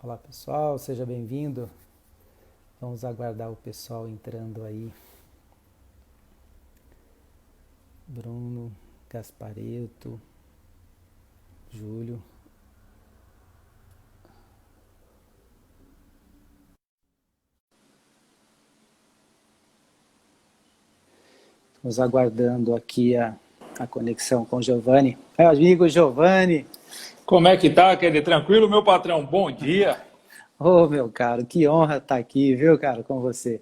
Olá pessoal, seja bem-vindo. Vamos aguardar o pessoal entrando aí. Bruno, Gaspareto, Júlio. Estamos aguardando aqui a conexão com o Giovanni. É, amigo Giovanni. Como é que tá, Kelly? Tranquilo, meu patrão? Bom dia. Ô, meu caro, que honra estar aqui, viu, cara, com você.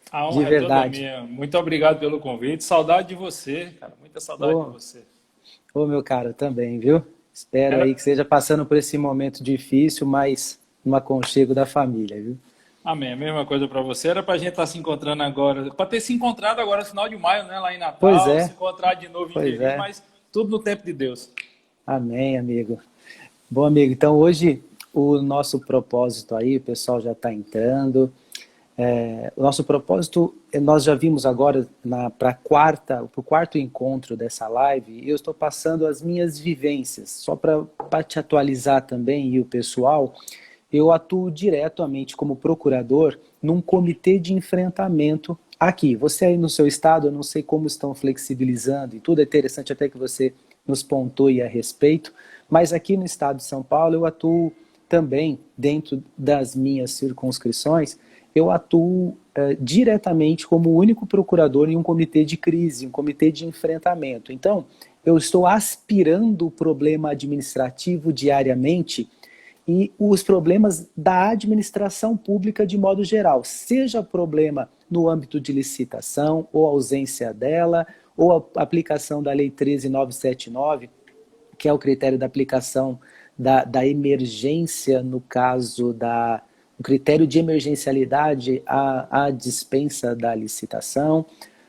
A De honra é toda verdade. minha. Muito obrigado pelo convite. Saudade de você, cara. Muita saudade de Ô, você. ô, meu caro, também, viu? Espero aí Era... que esteja passando por esse momento difícil, mas no aconchego da família, viu? Amém. A mesma coisa para você. Era para a gente estar se encontrando agora, para ter se encontrado agora no final de maio, né? Lá em Pois Natal, se é, encontrar de novo em pois Jeri, é. mas tudo no tempo de Deus. Amém, amigo. Bom, amigo, então hoje o nosso propósito aí, o pessoal já está entrando. O nosso propósito, nós já vimos agora para o quarto encontro dessa live, e eu estou passando as minhas vivências, só para te atualizar também e o pessoal. Eu atuo diretamente como procurador num comitê de enfrentamento aqui. Você aí no seu estado, eu não sei como estão flexibilizando e tudo, é interessante até que você nos pontue a respeito, mas aqui no estado de São Paulo eu atuo também, dentro das minhas circunscrições, eu atuo diretamente como único procurador em um comitê de crise, um comitê de enfrentamento. Então, eu estou aspirando o problema administrativo diariamente e os problemas da administração pública de modo geral, seja problema no âmbito de licitação, ou ausência dela, ou a aplicação da Lei 13.979, que é o critério da aplicação da emergência, no caso o critério de emergencialidade à dispensa da licitação,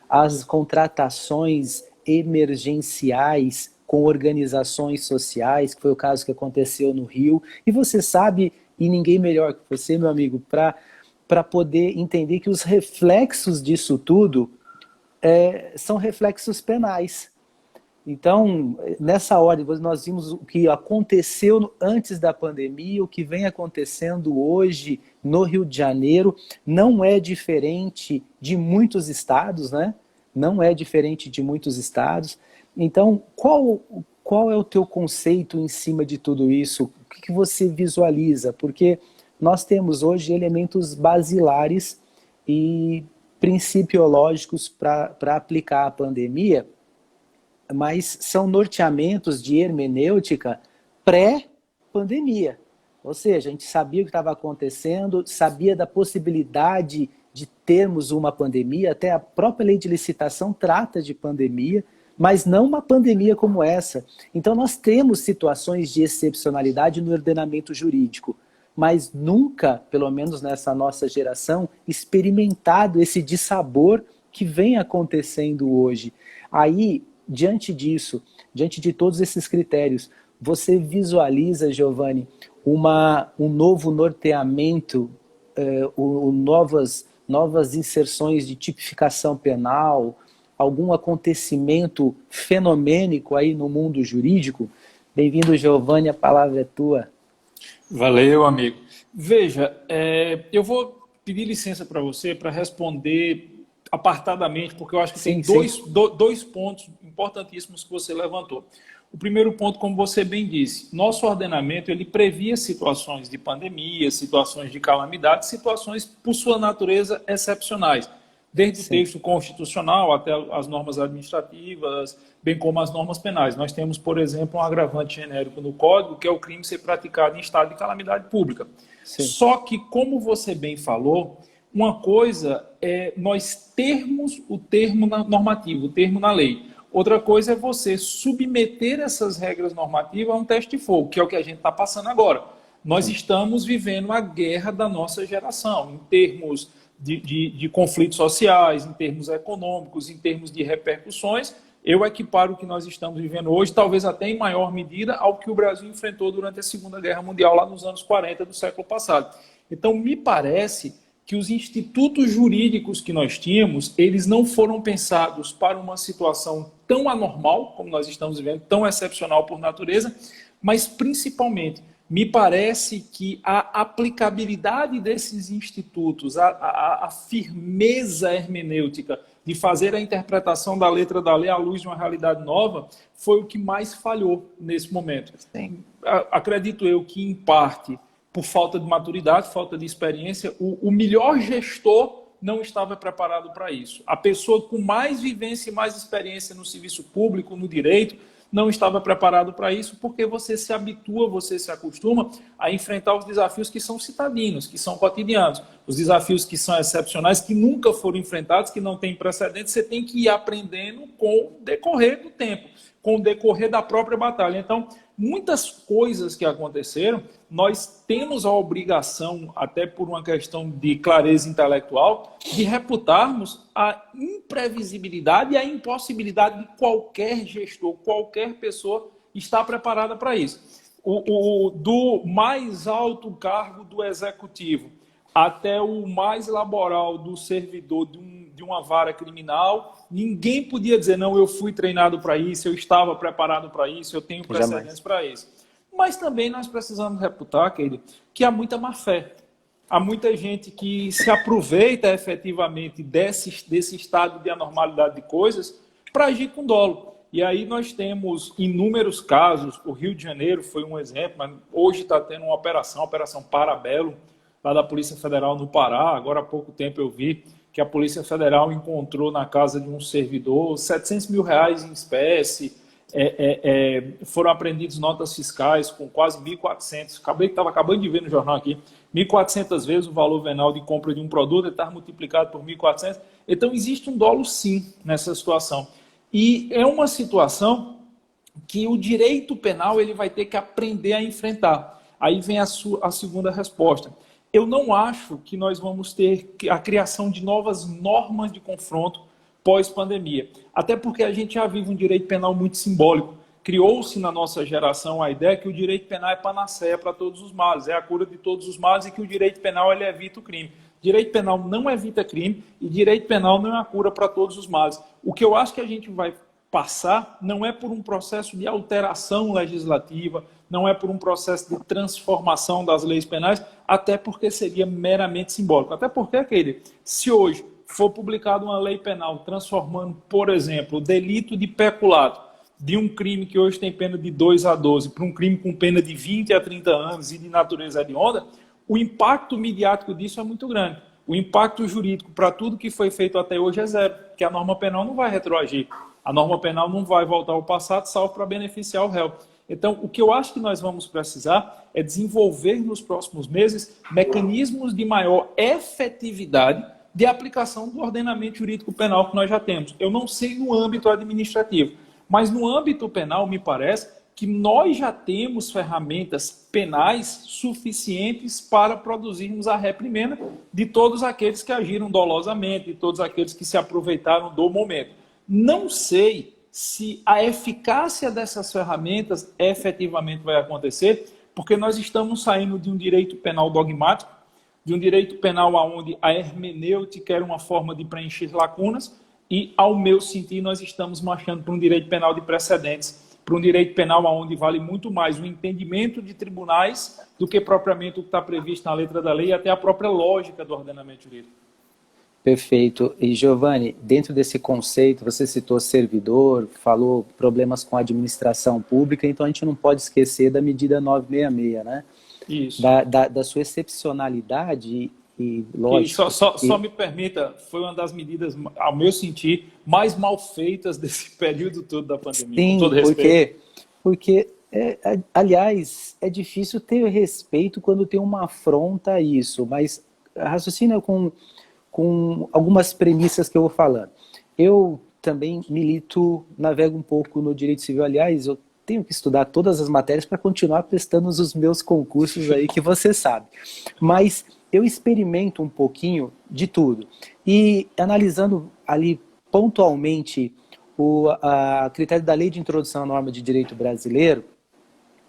as contratações emergenciais com organizações sociais, que foi o caso que aconteceu no Rio. E você sabe, e ninguém melhor que você, meu amigo, para poder entender que os reflexos disso tudo são reflexos penais. Então, nessa ordem, nós vimos o que aconteceu antes da pandemia, o que vem acontecendo hoje no Rio de Janeiro, não é diferente de muitos estados, né? Não é diferente de muitos estados. Então, qual é o teu conceito em cima de tudo isso? O que você visualiza? Porque nós temos hoje elementos basilares e principiológicos para aplicar a pandemia, mas são norteamentos de hermenêutica pré-pandemia. Ou seja, a gente sabia o que estava acontecendo, sabia da possibilidade de termos uma pandemia, até a própria lei de licitação trata de pandemia, mas não uma pandemia como essa. Então nós temos situações de excepcionalidade no ordenamento jurídico, mas nunca, pelo menos nessa nossa geração, experimentado esse dissabor que vem acontecendo hoje. Aí, diante disso, diante de todos esses critérios, você visualiza, Giovanni, um novo norteamento, novas inserções de tipificação penal, algum acontecimento fenomênico aí no mundo jurídico? Bem-vindo, Giovanni, a palavra é tua. Valeu, amigo. Veja, eu vou pedir licença para você para responder apartadamente, porque eu acho que tem Sim, sim. dois pontos importantíssimos que você levantou. O primeiro ponto, como você bem disse, nosso ordenamento ele previa situações de pandemia, situações de calamidade, situações por sua natureza excepcionais, desde o Sim. texto constitucional até as normas administrativas, bem como as normas penais. Nós temos, por exemplo, um agravante genérico no Código, que é o crime ser praticado em estado de calamidade pública. Sim. Só que, como você bem falou, uma coisa é nós termos o termo normativo, o termo na lei. Outra coisa é você submeter essas regras normativas a um teste de fogo, que é o que a gente está passando agora. Nós Sim. estamos vivendo a guerra da nossa geração, em termos de conflitos sociais, em termos econômicos, em termos de repercussões. Eu equiparo o que nós estamos vivendo hoje, talvez até em maior medida, ao que o Brasil enfrentou durante a Segunda Guerra Mundial, lá nos anos 40 do século passado. Então, me parece que os institutos jurídicos que nós tínhamos, eles não foram pensados para uma situação tão anormal, como nós estamos vivendo, tão excepcional por natureza, mas principalmente me parece que a aplicabilidade desses institutos, a firmeza hermenêutica de fazer a interpretação da letra da lei à luz de uma realidade nova, foi o que mais falhou nesse momento. Sim. Acredito eu que, em parte, por falta de maturidade, falta de experiência, o melhor gestor não estava preparado para isso. A pessoa com mais vivência e mais experiência no serviço público, no direito, não estava preparado para isso, porque você se habitua, você se acostuma a enfrentar os desafios que são citadinos, que são cotidianos, os desafios que são excepcionais, que nunca foram enfrentados, que não têm precedentes, você tem que ir aprendendo com o decorrer do tempo, com o decorrer da própria batalha. Então, muitas coisas que aconteceram, nós temos a obrigação, até por uma questão de clareza intelectual, de reputarmos a imprevisibilidade e a impossibilidade de qualquer gestor, qualquer pessoa estar preparada para isso. Do mais alto cargo do executivo até o mais laboral do servidor de uma vara criminal, ninguém podia dizer, não, eu fui treinado para isso, eu estava preparado para isso, eu tenho precedentes para isso. Mas também nós precisamos reputar, querido, que há muita má-fé. Há muita gente que se aproveita efetivamente desse estado de anormalidade de coisas para agir com dolo. E aí nós temos inúmeros casos, o Rio de Janeiro foi um exemplo, mas hoje está tendo uma operação Parabellum, lá da Polícia Federal no Pará. Agora há pouco tempo eu vi que a Polícia Federal encontrou na casa de um servidor R$700 mil em espécie, foram apreendidos notas fiscais com quase 1.400, estava acabando de ver no jornal aqui, 1.400 vezes o valor venal de compra de um produto, ele está multiplicado por 1.400. Então existe um dolo sim nessa situação. E é uma situação que o direito penal ele vai ter que aprender a enfrentar. Aí vem a segunda resposta. Eu não acho que nós vamos ter a criação de novas normas de confronto pós-pandemia. Até porque a gente já vive um direito penal muito simbólico. Criou-se na nossa geração a ideia que o direito penal é panaceia para todos os males, é a cura de todos os males e que o direito penal ele evita o crime. Direito penal não evita crime e direito penal não é a cura para todos os males. O que eu acho que a gente vai passar não é por um processo de alteração legislativa, não é por um processo de transformação das leis penais, até porque seria meramente simbólico. Até porque, querido, se hoje for publicada uma lei penal transformando, por exemplo, o delito de peculato de um crime que hoje tem pena de 2 a 12 para um crime com pena de 20 a 30 anos e de natureza hedionda, o impacto midiático disso é muito grande. O impacto jurídico para tudo que foi feito até hoje é zero, porque a norma penal não vai retroagir. A norma penal não vai voltar ao passado, salvo para beneficiar o réu. Então, o que eu acho que nós vamos precisar é desenvolver nos próximos meses mecanismos de maior efetividade de aplicação do ordenamento jurídico penal que nós já temos. Eu não sei no âmbito administrativo, mas no âmbito penal me parece que nós já temos ferramentas penais suficientes para produzirmos a reprimenda de todos aqueles que agiram dolosamente, de todos aqueles que se aproveitaram do momento. Não sei se a eficácia dessas ferramentas efetivamente vai acontecer, porque nós estamos saindo de um direito penal dogmático, de um direito penal onde a hermenêutica era uma forma de preencher lacunas, e, ao meu sentir, nós estamos marchando para um direito penal de precedentes, para um direito penal onde vale muito mais o entendimento de tribunais do que propriamente o que está previsto na letra da lei e até a própria lógica do ordenamento jurídico. Perfeito. E, Giovanni, dentro desse conceito, você citou servidor, falou problemas com a administração pública, então a gente não pode esquecer da medida 966, né? Isso. Da sua excepcionalidade e lógico. Só me permita, foi uma das medidas, ao meu sentir, mais mal feitas desse período todo da pandemia. Sim, com todo respeito. porque aliás, é difícil ter respeito quando tem uma afronta a isso, mas raciocina com algumas premissas que eu vou falando. Eu também milito, navego um pouco no direito civil, aliás, eu tenho que estudar todas as matérias para continuar prestando os meus concursos aí, que você sabe. Mas eu experimento um pouquinho de tudo. E analisando ali pontualmente a critério da Lei de Introdução à Norma de Direito Brasileiro,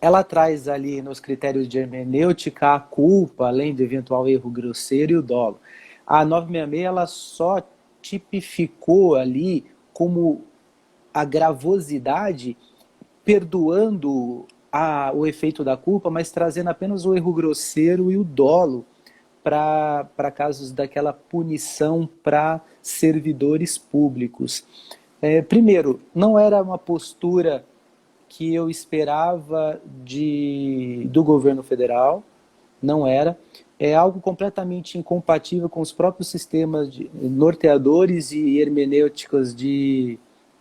ela traz ali nos critérios de hermenêutica a culpa, além do eventual erro grosseiro e o dolo. A 966 ela só tipificou ali como a gravosidade, perdoando o efeito da culpa, mas trazendo apenas o erro grosseiro e o dolo para casos daquela punição para servidores públicos. Primeiro, não era uma postura que eu esperava do governo federal, não era. É algo completamente incompatível com os próprios sistemas norteadores e hermenêuticos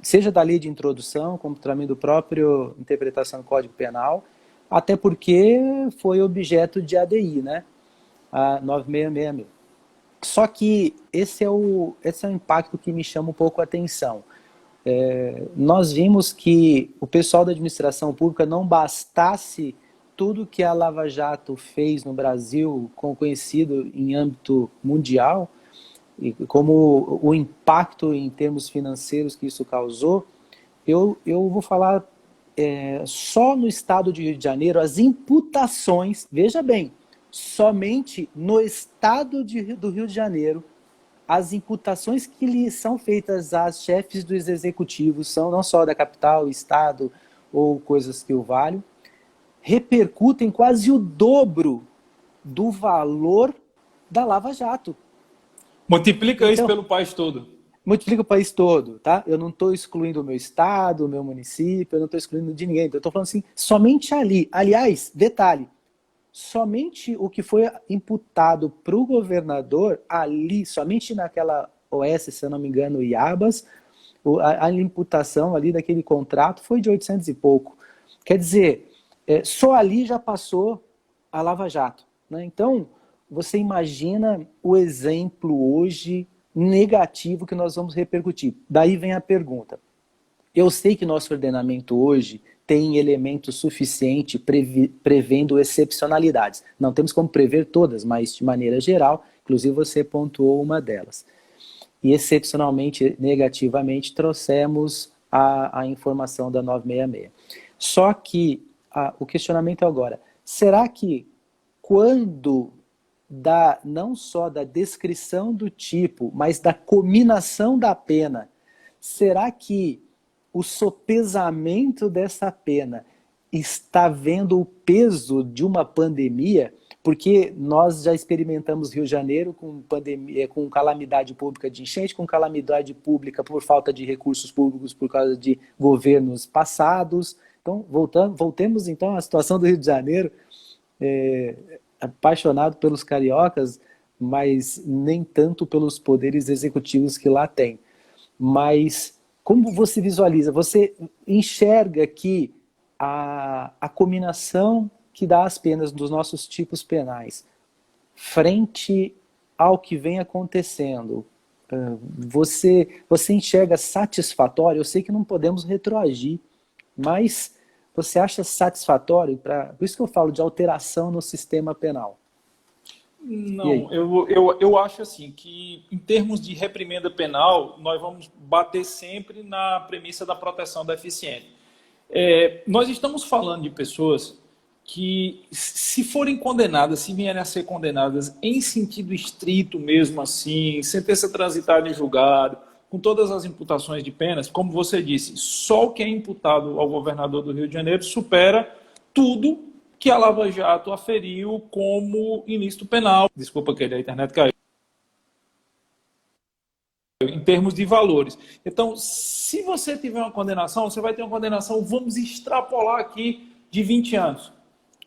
seja da lei de introdução, como também do próprio interpretação do Código Penal, até porque foi objeto de ADI, né? A 9666. Só que esse é o impacto que me chama um pouco a atenção. Nós vimos que o pessoal da administração pública não bastasse tudo que a Lava Jato fez no Brasil, conhecido em âmbito mundial, e como o impacto em termos financeiros que isso causou, eu vou falar só no estado de Rio de Janeiro, as imputações, veja bem, somente no estado do Rio de Janeiro, as imputações que lhe são feitas às chefes dos executivos, são não só da capital, estado ou coisas que o valham, repercutem quase o dobro do valor da Lava Jato. Multiplica isso pelo país todo. Multiplica o país todo, tá? Eu não estou excluindo o meu estado, o meu município, eu não estou excluindo de ninguém. Eu estou falando assim, somente ali. Aliás, detalhe, somente o que foi imputado para o governador ali, somente naquela OS, se eu não me engano, Iabas, a imputação ali daquele contrato foi de 800 e pouco. Quer dizer, só ali já passou a Lava Jato, né? Então, você imagina o exemplo hoje negativo que nós vamos repercutir. Daí vem a pergunta. Eu sei que nosso ordenamento hoje tem elemento suficiente prevendo excepcionalidades. Não temos como prever todas, mas de maneira geral, inclusive você pontuou uma delas. E excepcionalmente, negativamente, trouxemos a informação da 966. Só que o questionamento agora, será que quando não só da descrição do tipo, mas da cominação da pena, será que o sopesamento dessa pena está vendo o peso de uma pandemia? Porque nós já experimentamos Rio de Janeiro com pandemia, com calamidade pública de enchente, com calamidade pública por falta de recursos públicos por causa de governos passados. Então, voltemos então à situação do Rio de Janeiro, apaixonado pelos cariocas, mas nem tanto pelos poderes executivos que lá tem. Mas como você visualiza? Você enxerga que a combinação que dá as penas dos nossos tipos penais, frente ao que vem acontecendo, você enxerga satisfatório? Eu sei que não podemos retroagir, mas você acha satisfatório? Por isso que eu falo de alteração no sistema penal. Não, eu acho assim que em termos de reprimenda penal, nós vamos bater sempre na premissa da proteção da eficiente. Nós estamos falando de pessoas que, se forem condenadas, se vierem a ser condenadas em sentido estrito mesmo assim, sentença transitada em julgado, com todas as imputações de penas, como você disse, só o que é imputado ao governador do Rio de Janeiro supera tudo que a Lava Jato aferiu como ilícito penal. Desculpa que a internet caiu. Em termos de valores. Então, se você tiver uma condenação, você vai ter uma condenação, vamos extrapolar aqui, de 20 anos,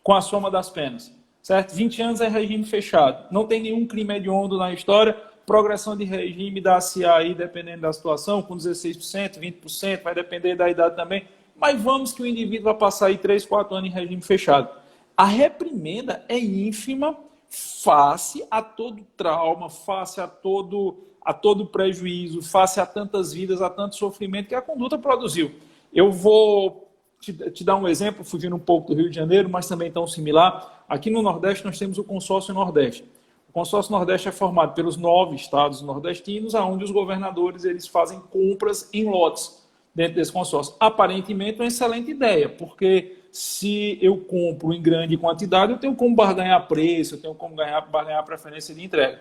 com a soma das penas. Certo? 20 anos é regime fechado. Não tem nenhum crime hediondo na história. Progressão de regime dá-se aí, dependendo da situação, com 16%, 20%, vai depender da idade também. Mas vamos que o indivíduo vai passar aí 3, 4 anos em regime fechado. A reprimenda é ínfima face a todo trauma, face a todo prejuízo, face a tantas vidas, a tanto sofrimento que a conduta produziu. Eu vou te dar um exemplo, fugindo um pouco do Rio de Janeiro, mas também tão similar. Aqui no Nordeste nós temos o Consórcio Nordeste. O Consórcio Nordeste é formado pelos 9 estados nordestinos, onde os governadores eles fazem compras em lotes dentro desse consórcio. Aparentemente, uma excelente ideia, porque se eu compro em grande quantidade, eu tenho como barganhar preço, eu tenho como barganhar preferência de entrega.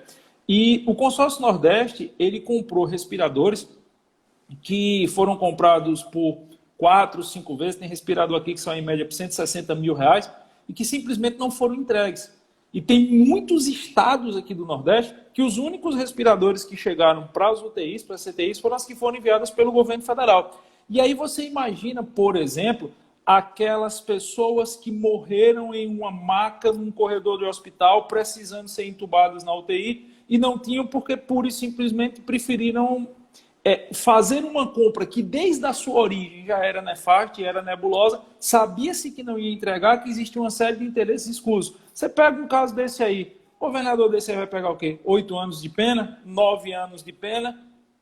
E o Consórcio Nordeste, ele comprou respiradores que foram comprados por 4, 5 vezes. Tem respirador aqui que são em média por R$160 mil e que simplesmente não foram entregues. E tem muitos estados aqui do Nordeste que os únicos respiradores que chegaram para as UTIs, para as CTIs, foram as que foram enviadas pelo governo federal. E aí você imagina, por exemplo, aquelas pessoas que morreram em uma maca num corredor de hospital precisando ser entubadas na UTI e não tinham porque pura e simplesmente preferiram fazer uma compra que desde a sua origem já era nefasta, era nebulosa, sabia-se que não ia entregar, que existia uma série de interesses escusos. Você pega um caso desse aí, o governador desse aí vai pegar o quê? 8 anos de pena, 9 anos de pena,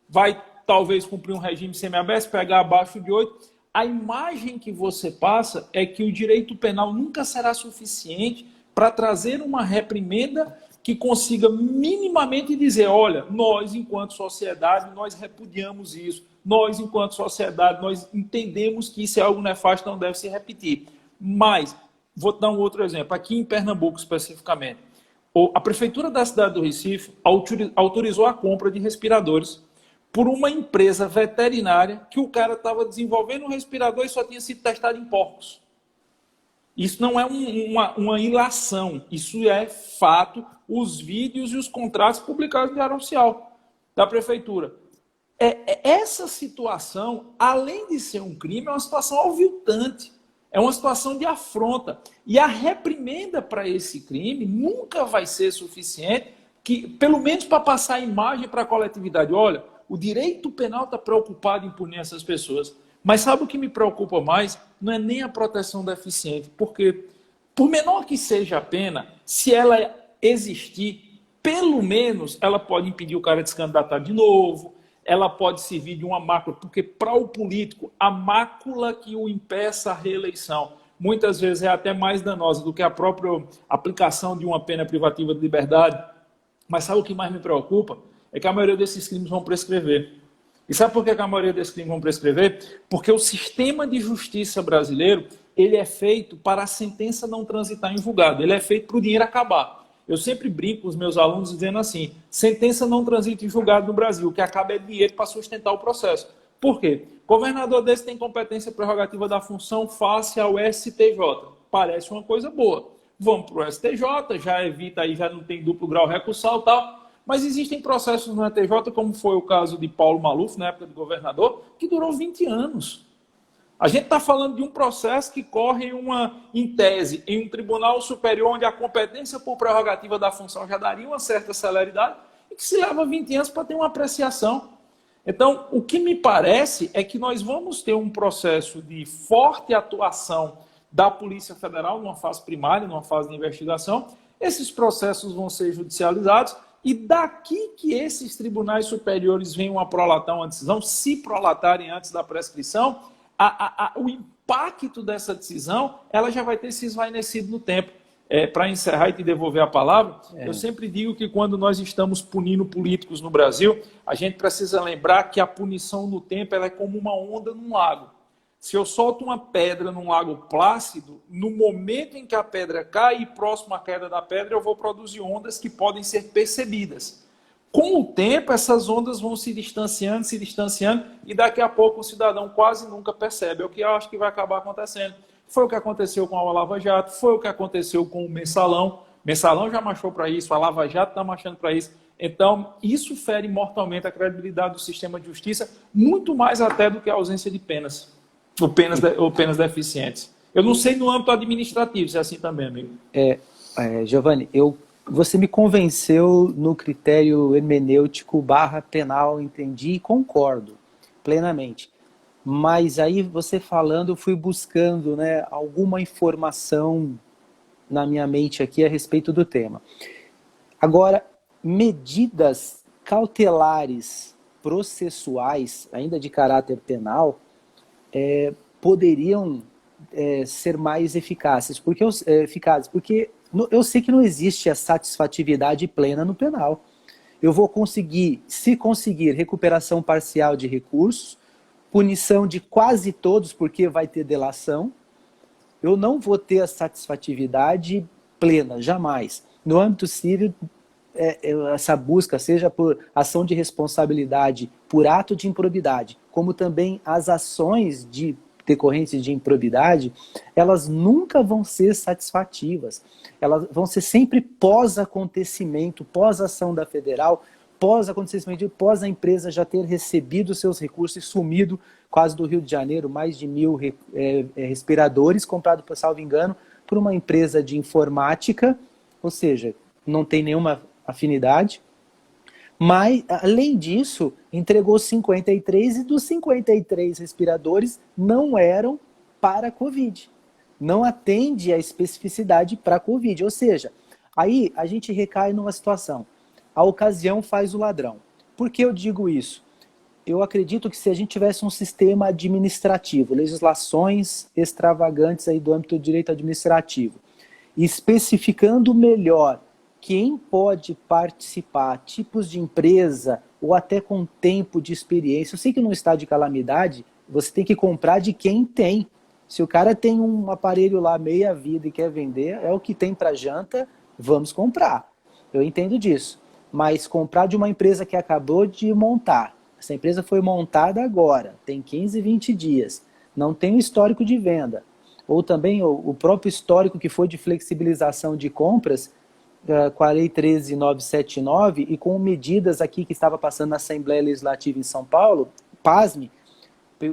vai talvez cumprir um regime semiaberto, pegar abaixo de 8. A imagem que você passa é que o direito penal nunca será suficiente para trazer uma reprimenda que consiga minimamente dizer, olha, nós, enquanto sociedade, nós repudiamos isso. Nós, enquanto sociedade, nós entendemos que isso é algo nefasto, não deve se repetir. Mas, vou dar um outro exemplo. Aqui em Pernambuco, especificamente, a Prefeitura da cidade do Recife autorizou a compra de respiradores por uma empresa veterinária que o cara estava desenvolvendo um respirador e só tinha sido testado em porcos. Isso não é uma ilação, isso é fato, os vídeos e os contratos publicados no Diário Oficial da Prefeitura. Essa situação, além de ser um crime, é uma situação aviltante, é uma situação de afronta. E a reprimenda para esse crime nunca vai ser suficiente, pelo menos para passar a imagem para a coletividade. Olha, o direito penal está preocupado em punir essas pessoas. Mas sabe o que me preocupa mais? Não é nem a proteção deficiente, porque, por menor que seja a pena, se ela existir, pelo menos ela pode impedir o cara de se candidatar de novo, ela pode servir de uma mácula, porque para o político, a mácula que o impeça a reeleição, muitas vezes é até mais danosa do que a própria aplicação de uma pena privativa de liberdade. Mas sabe o que mais me preocupa? É que a maioria desses crimes vão prescrever. E sabe por que a maioria desses crimes vão prescrever? Porque o sistema de justiça brasileiro, ele é feito para a sentença não transitar em julgado, ele é feito para o dinheiro acabar. Eu sempre brinco com os meus alunos dizendo assim, sentença não transita em julgado no Brasil, o que acaba é dinheiro para sustentar o processo. Por quê? Governador desse tem competência prerrogativa da função face ao STJ. Parece uma coisa boa. Vamos para o STJ, já evita aí, já não tem duplo grau recursal e tal. Mas existem processos no STJ, como foi o caso de Paulo Maluf, na época de governador, que durou 20 anos. A gente está falando de um processo que corre em tese, em um tribunal superior, onde a competência por prerrogativa da função já daria uma certa celeridade, e que se leva 20 anos para ter uma apreciação. Então, o que me parece é que nós vamos ter um processo de forte atuação da Polícia Federal, numa fase primária, numa fase de investigação. Esses processos vão ser judicializados, e daqui que esses tribunais superiores venham a prolatar uma decisão, se prolatarem antes da prescrição, o impacto dessa decisão ela já vai ter se esvainecido no tempo. Para encerrar e te devolver a palavra, eu sempre digo que quando nós estamos punindo políticos no Brasil, a gente precisa lembrar que a punição no tempo ela é como uma onda num lago. Se eu solto uma pedra num lago plácido, no momento em que a pedra cai e próximo à queda da pedra, eu vou produzir ondas que podem ser percebidas. Com o tempo, essas ondas vão se distanciando, e daqui a pouco o cidadão quase nunca percebe. É o que eu acho que vai acabar acontecendo. Foi o que aconteceu com a Lava Jato, foi o que aconteceu com o Mensalão. O Mensalão já marchou para isso, a Lava Jato está marchando para isso. Então, isso fere mortalmente a credibilidade do sistema de justiça, muito mais até do que a ausência de penas. Ou penas deficientes. Eu não sei no âmbito administrativo, se é assim também, amigo. Giovanni, você me convenceu no critério hermenêutico /penal, entendi e concordo plenamente. Mas aí você falando, eu fui buscando, né, alguma informação na minha mente aqui a respeito do tema. Agora, medidas cautelares processuais, ainda de caráter penal, poderiam ser mais eficazes, porque eu sei que não existe a satisfatividade plena no penal. Eu vou conseguir, se conseguir, recuperação parcial de recursos, punição de quase todos, porque vai ter delação. Eu não vou ter a satisfatividade plena, jamais. No âmbito civil, essa busca, seja por ação de responsabilidade, por ato de improbidade, como também as ações de decorrentes de improbidade, elas nunca vão ser satisfativas. Elas vão ser sempre pós-acontecimento, pós-ação da federal, pós-acontecimento, pós a empresa já ter recebido seus recursos e sumido, quase do Rio de Janeiro, mais de 1.000 respiradores, comprado, por salvo engano, por uma empresa de informática, ou seja, não tem nenhuma afinidade. Mas, além disso, entregou 53 e dos 53 respiradores não eram para a Covid. Não atende a especificidade para a Covid. Ou seja, aí a gente recai numa situação. A ocasião faz o ladrão. Por que eu digo isso? Eu acredito que se a gente tivesse um sistema administrativo, legislações extravagantes aí do âmbito do direito administrativo, especificando melhor quem pode participar, tipos de empresa ou até com tempo de experiência. Eu sei que num estado de calamidade, você tem que comprar de quem tem. Se o cara tem um aparelho lá meia vida e quer vender, é o que tem para janta, vamos comprar. Eu entendo disso. Mas comprar de uma empresa que acabou de montar, essa empresa foi montada agora, tem 15, 20 dias, não tem um histórico de venda, ou também o próprio histórico que foi de flexibilização de compras, com a Lei 13.979 e com medidas aqui que estava passando na Assembleia Legislativa em São Paulo, pasme,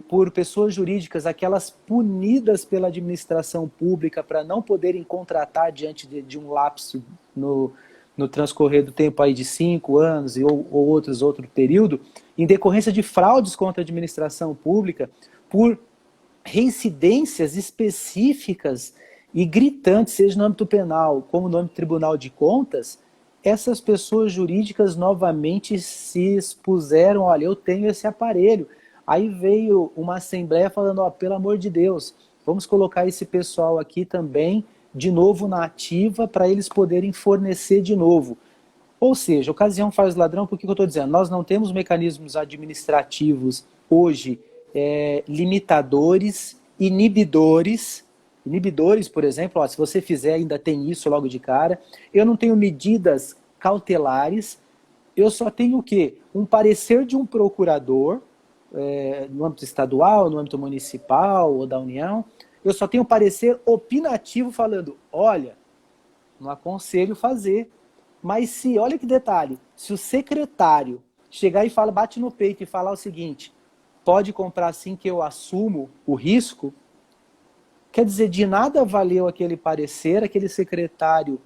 por pessoas jurídicas, aquelas punidas pela administração pública para não poderem contratar diante de um lapso no transcorrer do tempo aí de 5 anos ou outro período, em decorrência de fraudes contra a administração pública, por reincidências específicas e gritantes, seja no âmbito penal como no âmbito do Tribunal de Contas, essas pessoas jurídicas novamente se expuseram, olha, eu tenho esse aparelho. Aí veio uma assembleia falando, ó, pelo amor de Deus, vamos colocar esse pessoal aqui também de novo na ativa para eles poderem fornecer de novo. Ou seja, ocasião faz ladrão, por que eu estou dizendo? Nós não temos mecanismos administrativos hoje limitadores, inibidores, por exemplo, ó, se você fizer ainda tem isso logo de cara. Eu não tenho medidas cautelares, eu só tenho o quê? Um parecer de um procurador, no âmbito estadual, no âmbito municipal ou da União. Eu só tenho um parecer opinativo falando, olha, não aconselho fazer. Mas se, olha que detalhe, se o secretário chegar e fala, bate no peito e falar o seguinte, pode comprar assim que eu assumo o risco, quer dizer, de nada valeu aquele parecer, aquele secretário,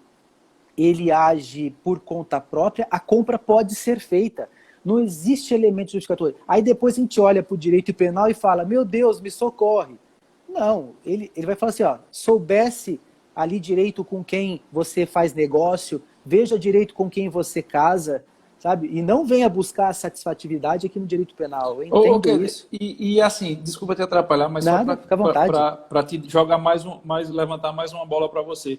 ele age por conta própria, a compra pode ser feita. Não existe elemento justificatório. Aí depois a gente olha para o direito penal e fala, meu Deus, me socorre. Não, ele vai falar assim, ó, soubesse ali direito com quem você faz negócio, veja direito com quem você casa, sabe? E não venha buscar a satisfatividade aqui no direito penal. Eu entendo isso. E assim, desculpa te atrapalhar, mas nada, só fica à vontade. Para te jogar levantar mais uma bola para você.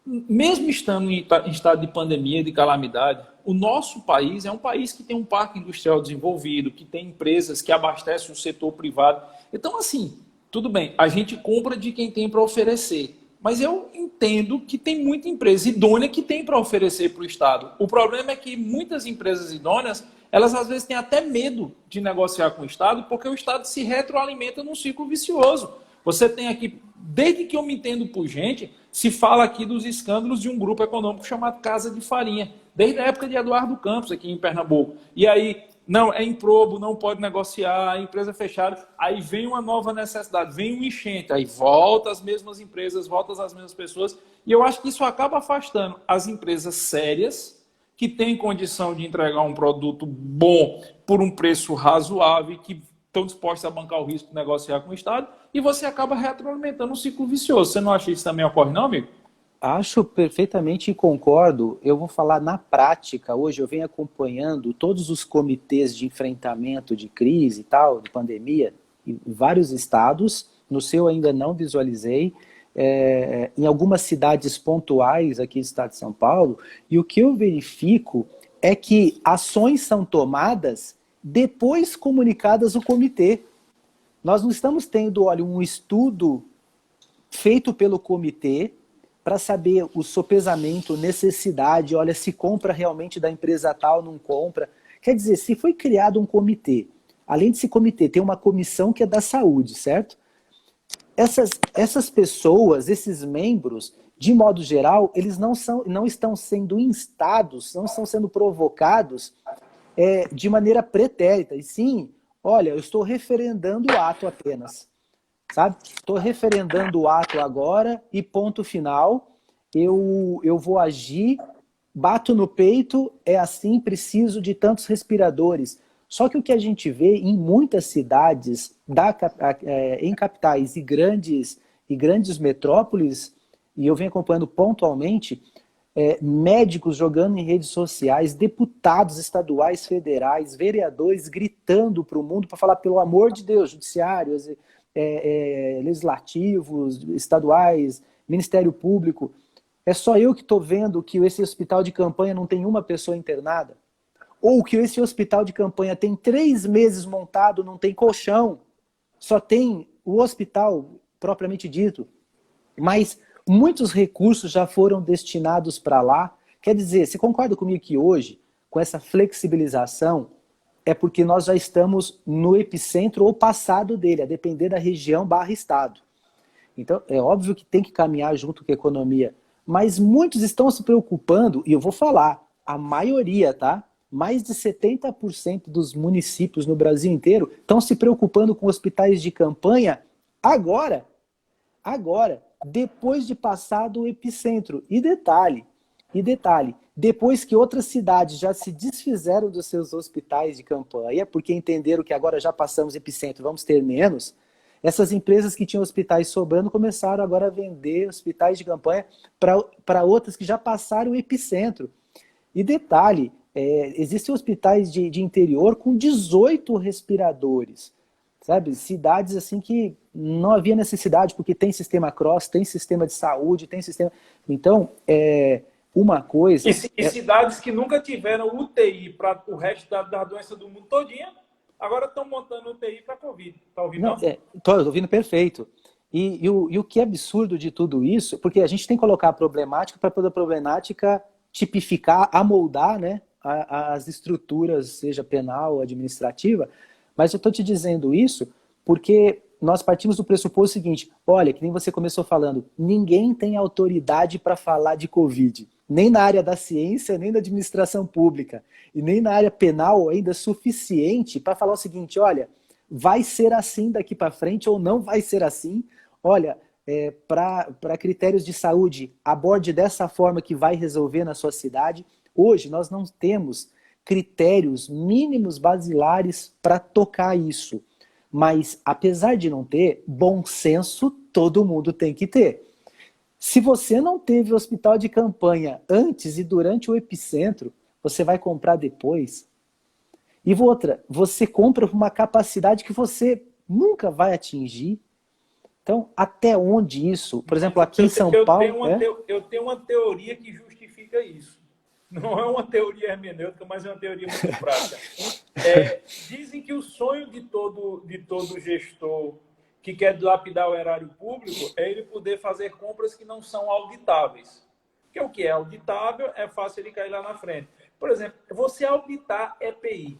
Mesmo estando em estado de pandemia, de calamidade, o nosso país é um país que tem um parque industrial desenvolvido, que tem empresas que abastecem o setor privado. Então, assim, tudo bem, a gente compra de quem tem para oferecer. Mas eu entendo que tem muita empresa idônea que tem para oferecer para o Estado. O problema é que muitas empresas idôneas, elas às vezes têm até medo de negociar com o Estado, porque o Estado se retroalimenta num ciclo vicioso. Você tem aqui, desde que eu me entendo por gente, se fala aqui dos escândalos de um grupo econômico chamado Casa de Farinha, desde a época de Eduardo Campos, aqui em Pernambuco. E aí, não, é improbo, não pode negociar, a empresa fechada. Aí vem uma nova necessidade, vem um enchente, aí volta as mesmas empresas, volta as mesmas pessoas. E eu acho que isso acaba afastando as empresas sérias, que têm condição de entregar um produto bom por um preço razoável, que estão dispostos a bancar o risco de negociar com o Estado, e você acaba retroalimentando um ciclo vicioso. Você não acha que isso também ocorre, não, amigo? Acho perfeitamente e concordo. Eu vou falar na prática. Hoje eu venho acompanhando todos os comitês de enfrentamento de crise e tal, de pandemia, em vários estados. No seu ainda não visualizei. Em algumas cidades pontuais aqui do estado de São Paulo. E o que eu verifico é que ações são tomadas depois comunicadas ao comitê. Nós não estamos tendo, olha, um estudo feito pelo comitê para saber o sopesamento, necessidade, olha, se compra realmente da empresa tal, não compra. Quer dizer, se foi criado um comitê além desse comitê, tem uma comissão que é da saúde, certo? Essas pessoas, esses membros, de modo geral, eles não estão sendo instados, não estão sendo provocados de maneira pretérita. E sim, olha, eu estou referendando o ato apenas, sabe? Estou referendando o ato agora e ponto final. Eu vou agir, bato no peito, é assim, preciso de tantos respiradores. Só que o que a gente vê em muitas cidades, em capitais e grandes metrópoles, e eu venho acompanhando pontualmente, médicos jogando em redes sociais, deputados estaduais, federais, vereadores gritando para o mundo para falar, pelo amor de Deus, judiciários, legislativos, estaduais, Ministério Público, é só eu que estou vendo que esse hospital de campanha não tem uma pessoa internada? Ou que esse hospital de campanha tem 3 meses montado, não tem colchão, só tem o hospital propriamente dito, mas muitos recursos já foram destinados para lá. Quer dizer, você concorda comigo que hoje, com essa flexibilização, é porque nós já estamos no epicentro ou passado dele, a depender da região / estado. Então, é óbvio que tem que caminhar junto com a economia, mas muitos estão se preocupando, e eu vou falar, a maioria, tá? Mais de 70% dos municípios no Brasil inteiro estão se preocupando com hospitais de campanha agora, depois de passar do epicentro. E detalhe, depois que outras cidades já se desfizeram dos seus hospitais de campanha, porque entenderam que agora já passamos epicentro, vamos ter menos, essas empresas que tinham hospitais sobrando começaram agora a vender hospitais de campanha para outras que já passaram o epicentro. E detalhe, existem hospitais de interior com 18 respiradores, sabe? Cidades assim que não havia necessidade, porque tem sistema cross, tem sistema de saúde, tem sistema... Então, uma coisa... E cidades que nunca tiveram UTI para o resto da doença do mundo todinha, agora estão montando UTI para Covid. Está ouvindo? Não, estou ouvindo perfeito. E o que é absurdo de tudo isso, porque a gente tem que colocar a problemática para toda a problemática tipificar, amoldar, né, as estruturas, seja penal ou administrativa, mas eu estou te dizendo isso porque nós partimos do pressuposto seguinte, olha, que nem você começou falando, ninguém tem autoridade para falar de Covid, nem na área da ciência, nem da administração pública, e nem na área penal ainda suficiente para falar o seguinte, olha, vai ser assim daqui para frente ou não vai ser assim, olha, para critérios de saúde, aborde dessa forma que vai resolver na sua cidade. Hoje nós não temos critérios mínimos basilares para tocar isso. Mas, apesar de não ter, bom senso todo mundo tem que ter. Se você não teve hospital de campanha antes e durante o epicentro, você vai comprar depois. E outra, você compra uma capacidade que você nunca vai atingir. Então, até onde isso? Por exemplo, aqui em São Paulo... Eu tenho uma teoria que justifica isso. Não é uma teoria hermenêutica, mas é uma teoria muito prática. Dizem que o sonho de todo gestor que quer dilapidar o erário público é ele poder fazer compras que não são auditáveis. Porque o que é auditável é fácil ele cair lá na frente. Por exemplo, você auditar EPI.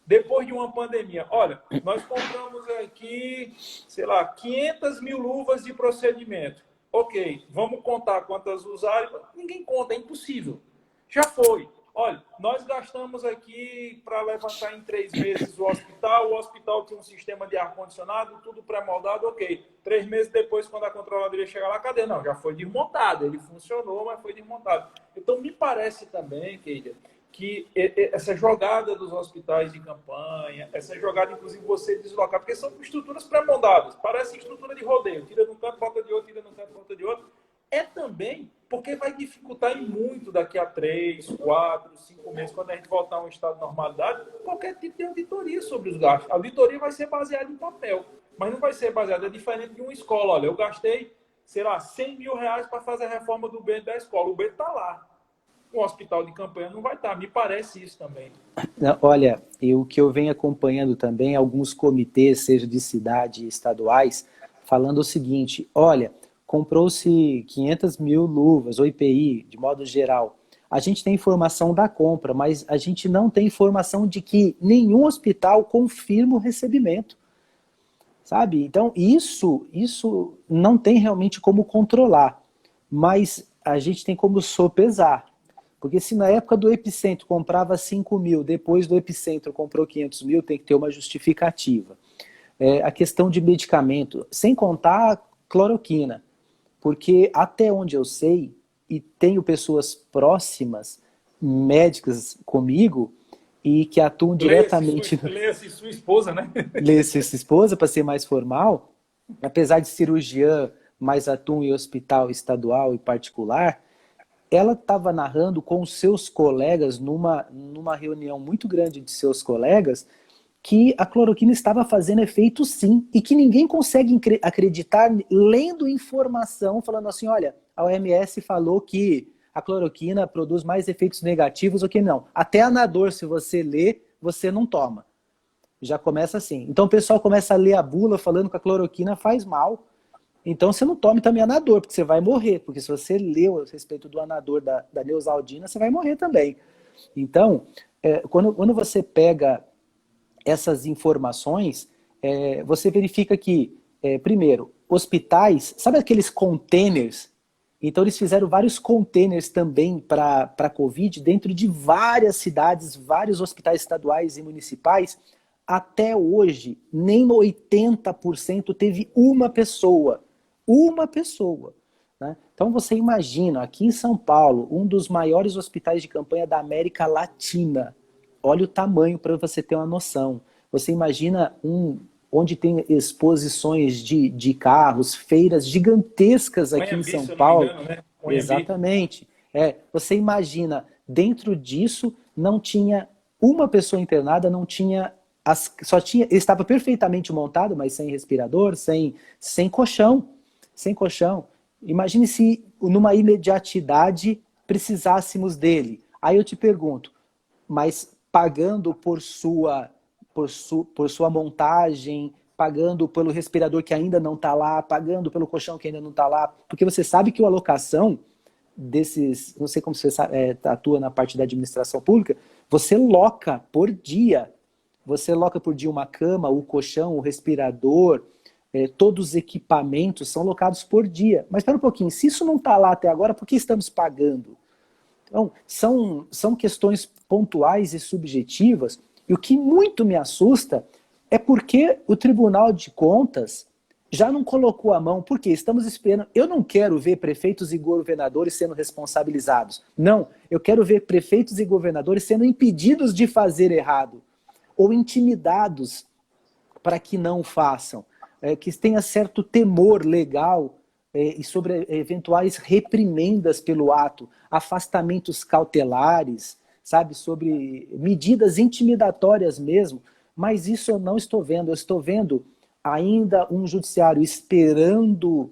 Depois de uma pandemia, olha, nós compramos aqui, sei lá, 500 mil luvas de procedimento. Ok, vamos contar quantas usaram. Ninguém conta, é impossível. Já foi. Olha, nós gastamos aqui para levantar em 3 meses o hospital tinha um sistema de ar-condicionado, tudo pré-moldado, ok. 3 meses depois, quando a controladoria chegar lá, cadê? Não, já foi desmontado. Ele funcionou, mas foi desmontado. Então, me parece também, Keila, que essa jogada dos hospitais de campanha, essa jogada, inclusive, você deslocar, porque são estruturas pré-moldadas, parece estrutura de rodeio, tira de um canto, volta de outro, tira de um canto, volta de outro, é também porque vai dificultar muito daqui a 3, 4, 5 meses, quando a gente voltar a um estado de normalidade, qualquer tipo de auditoria sobre os gastos. A auditoria vai ser baseada em papel, mas não vai ser baseada, é diferente de uma escola. Olha, eu gastei, sei lá, 100 mil reais para fazer a reforma do banheiro da escola, o banheiro está lá. Um hospital de campanha não vai estar, me parece isso também. Olha, o que eu venho acompanhando também, alguns comitês, seja de cidade estaduais, falando o seguinte, olha, comprou-se 500 mil luvas, ou IPI, de modo geral, a gente tem informação da compra, mas a gente não tem informação de que nenhum hospital confirma o recebimento, sabe? Então, isso não tem realmente como controlar, mas a gente tem como sopesar. Porque se na época do Epicentro comprava 5 mil, depois do Epicentro comprou 500 mil, tem que ter uma justificativa. A questão de medicamento, sem contar a cloroquina, porque até onde eu sei, e tenho pessoas próximas, médicas comigo, e que atuam diretamente... Lê-se sua esposa, né? Lê-se sua esposa, para ser mais formal, apesar de cirurgiã, mas atua em hospital estadual e particular, ela estava narrando com os seus colegas, numa reunião muito grande de seus colegas, que a cloroquina estava fazendo efeito sim, e que ninguém consegue acreditar lendo informação, falando assim, olha, a OMS falou que a cloroquina produz mais efeitos negativos do que não. Até Anador, se você lê, você não toma. Já começa assim. Então o pessoal começa a ler a bula falando que a cloroquina faz mal. Então você não tome também Anador, porque você vai morrer. Porque se você leu a respeito do Anador da Neosaldina, você vai morrer também. Então, quando você pega essas informações, você verifica que, primeiro, hospitais, sabe aqueles containers? Então eles fizeram vários containers também para a Covid, dentro de várias cidades, vários hospitais estaduais e municipais. Até hoje, nem 80% teve uma pessoa. Uma pessoa. Né? Então você imagina, aqui em São Paulo, um dos maiores hospitais de campanha da América Latina. Olha o tamanho para você ter uma noção. Você imagina onde tem exposições de carros, feiras gigantescas aqui em São Paulo. Engano, né? Exatamente. Você imagina, dentro disso não tinha uma pessoa internada, não tinha... estava perfeitamente montado, mas sem respirador, sem colchão. Sem colchão. Imagine se numa imediatidade precisássemos dele. Aí eu te pergunto, mas pagando por sua montagem, pagando pelo respirador que ainda não está lá, pagando pelo colchão que ainda não está lá, porque você sabe que a alocação desses, não sei como você atua na parte da administração pública, você loca por dia. Você loca por dia uma cama, o colchão, o respirador, todos os equipamentos são locados por dia. Mas espera um pouquinho, se isso não está lá até agora, por que estamos pagando? Então, são questões pontuais e subjetivas, e o que muito me assusta é porque o Tribunal de Contas já não colocou a mão, porque estamos esperando. Eu não quero ver prefeitos e governadores sendo responsabilizados. Não, eu quero ver prefeitos e governadores sendo impedidos de fazer errado, ou intimidados para que não façam, que tenha certo temor legal e sobre eventuais reprimendas pelo ato, afastamentos cautelares, sabe, sobre medidas intimidatórias mesmo, mas isso eu não estou vendo. Eu estou vendo ainda um judiciário esperando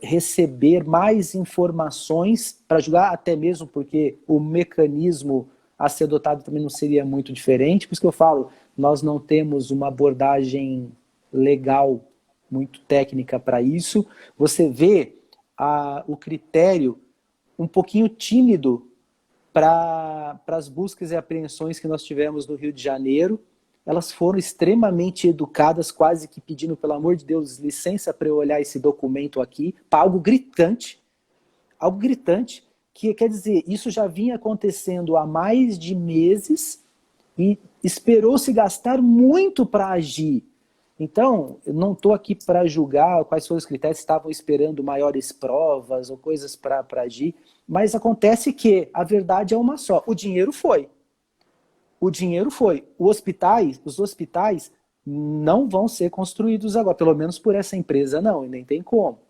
receber mais informações para julgar, até mesmo porque o mecanismo a ser adotado também não seria muito diferente, por isso que eu falo, nós não temos uma abordagem legal muito técnica para isso. Você vê o critério um pouquinho tímido para as buscas e apreensões que nós tivemos no Rio de Janeiro. Elas foram extremamente educadas, quase que pedindo, pelo amor de Deus, licença para eu olhar esse documento aqui, para algo gritante, que quer dizer, isso já vinha acontecendo há mais de meses e esperou-se gastar muito para agir. Então, eu não estou aqui para julgar quais foram os critérios, se estavam esperando maiores provas ou coisas para agir, mas acontece que a verdade é uma só, o dinheiro foi. O dinheiro foi. Os hospitais não vão ser construídos agora, pelo menos por essa empresa não, e nem tem como,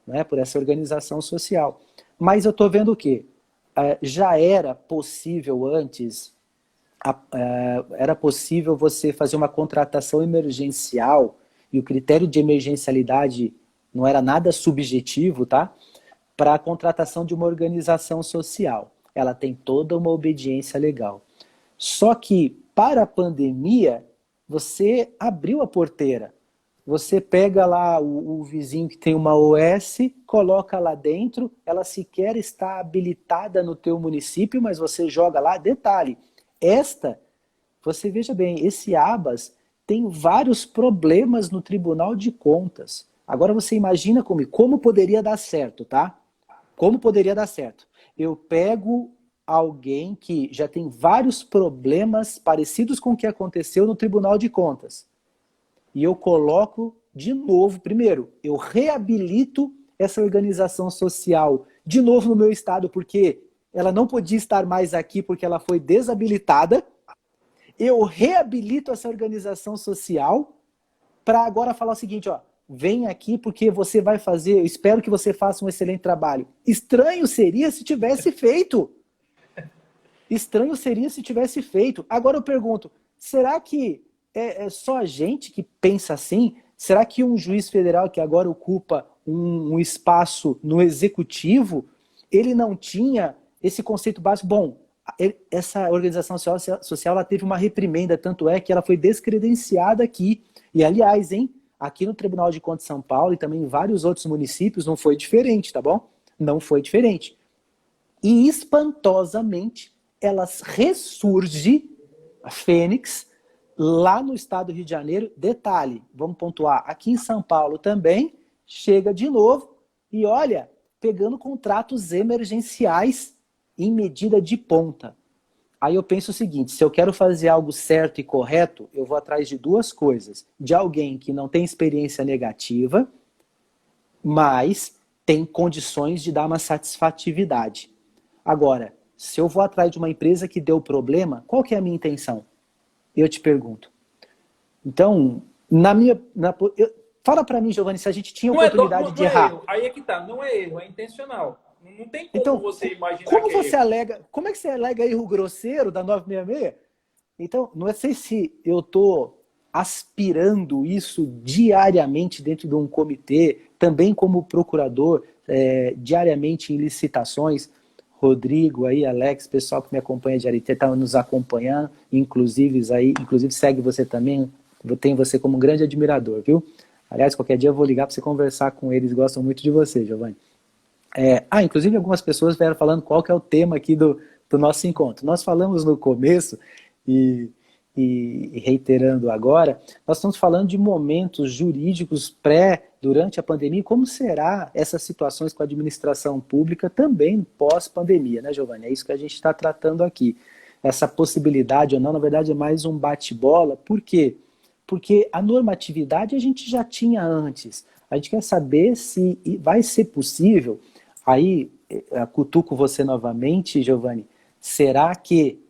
né, por essa organização social. Mas eu estou vendo o quê? Já era possível antes, era possível você fazer uma contratação emergencial, e o critério de emergencialidade não era nada subjetivo, tá? Para a contratação de uma organização social. Ela tem toda uma obediência legal. Só que, para a pandemia, você abriu a porteira. Você pega lá o vizinho que tem uma OS, coloca lá dentro, ela sequer está habilitada no teu município, mas você joga lá. Detalhe, esta, você veja bem, esse Abas tem vários problemas no Tribunal de Contas. Agora você imagina comigo, como poderia dar certo, tá? Como poderia dar certo? Eu pego alguém que já tem vários problemas parecidos com o que aconteceu no Tribunal de Contas e eu coloco de novo, primeiro, eu reabilito essa organização social de novo no meu estado, porque ela não podia estar mais aqui porque ela foi desabilitada. Eu reabilito essa organização social para agora falar o seguinte, ó, vem aqui porque você vai fazer, eu espero que você faça um excelente trabalho. Estranho seria se tivesse feito. Estranho seria se tivesse feito. Agora eu pergunto, será que é só a gente que pensa assim? Será que um juiz federal que agora ocupa um espaço no executivo, ele não tinha esse conceito básico? Bom, essa organização social ela teve uma reprimenda, tanto é que ela foi descredenciada aqui. E aliás, hein, aqui no Tribunal de Contas de São Paulo e também em vários outros municípios não foi diferente, tá bom? Não foi diferente. E espantosamente, ela ressurge, a Fênix, lá no estado do Rio de Janeiro. Detalhe, vamos pontuar, aqui em São Paulo também, chega de novo e olha, pegando contratos emergenciais em medida de ponta. Aí eu penso o seguinte, se eu quero fazer algo certo e correto, eu vou atrás de duas coisas. De alguém que não tem experiência negativa, mas tem condições de dar uma satisfatividade. Agora, se eu vou atrás de uma empresa que deu problema, qual que é a minha intenção? Eu te pergunto. Então, fala para mim, Giovanni, se a gente tinha oportunidade de errar. Erro. Aí é que tá, não é erro, é intencional. Não tem como Então, você imaginar como que é você erro. alega, como é que você alega erro grosseiro da 966? Então, não sei se eu estou aspirando isso diariamente dentro de um comitê, também como procurador, diariamente em licitações. Rodrigo aí, Alex, pessoal que me acompanha diariamente, está nos acompanhando, inclusive segue você também, eu tenho você como um grande admirador, viu? Aliás, qualquer dia eu vou ligar para você conversar com eles, gostam muito de você, Giovanni. Inclusive algumas pessoas vieram falando qual que é o tema aqui do nosso encontro. Nós falamos no começo e reiterando agora, nós estamos falando de momentos jurídicos durante a pandemia. Como será essas situações com a administração pública também pós-pandemia, né, Giovanni? É isso que a gente está tratando aqui. Essa possibilidade ou não, na verdade, é mais um bate-bola. Por quê? Porque a normatividade a gente já tinha antes. A gente quer saber se vai ser possível. Aí, cutuco você novamente, Giovanni. Será que,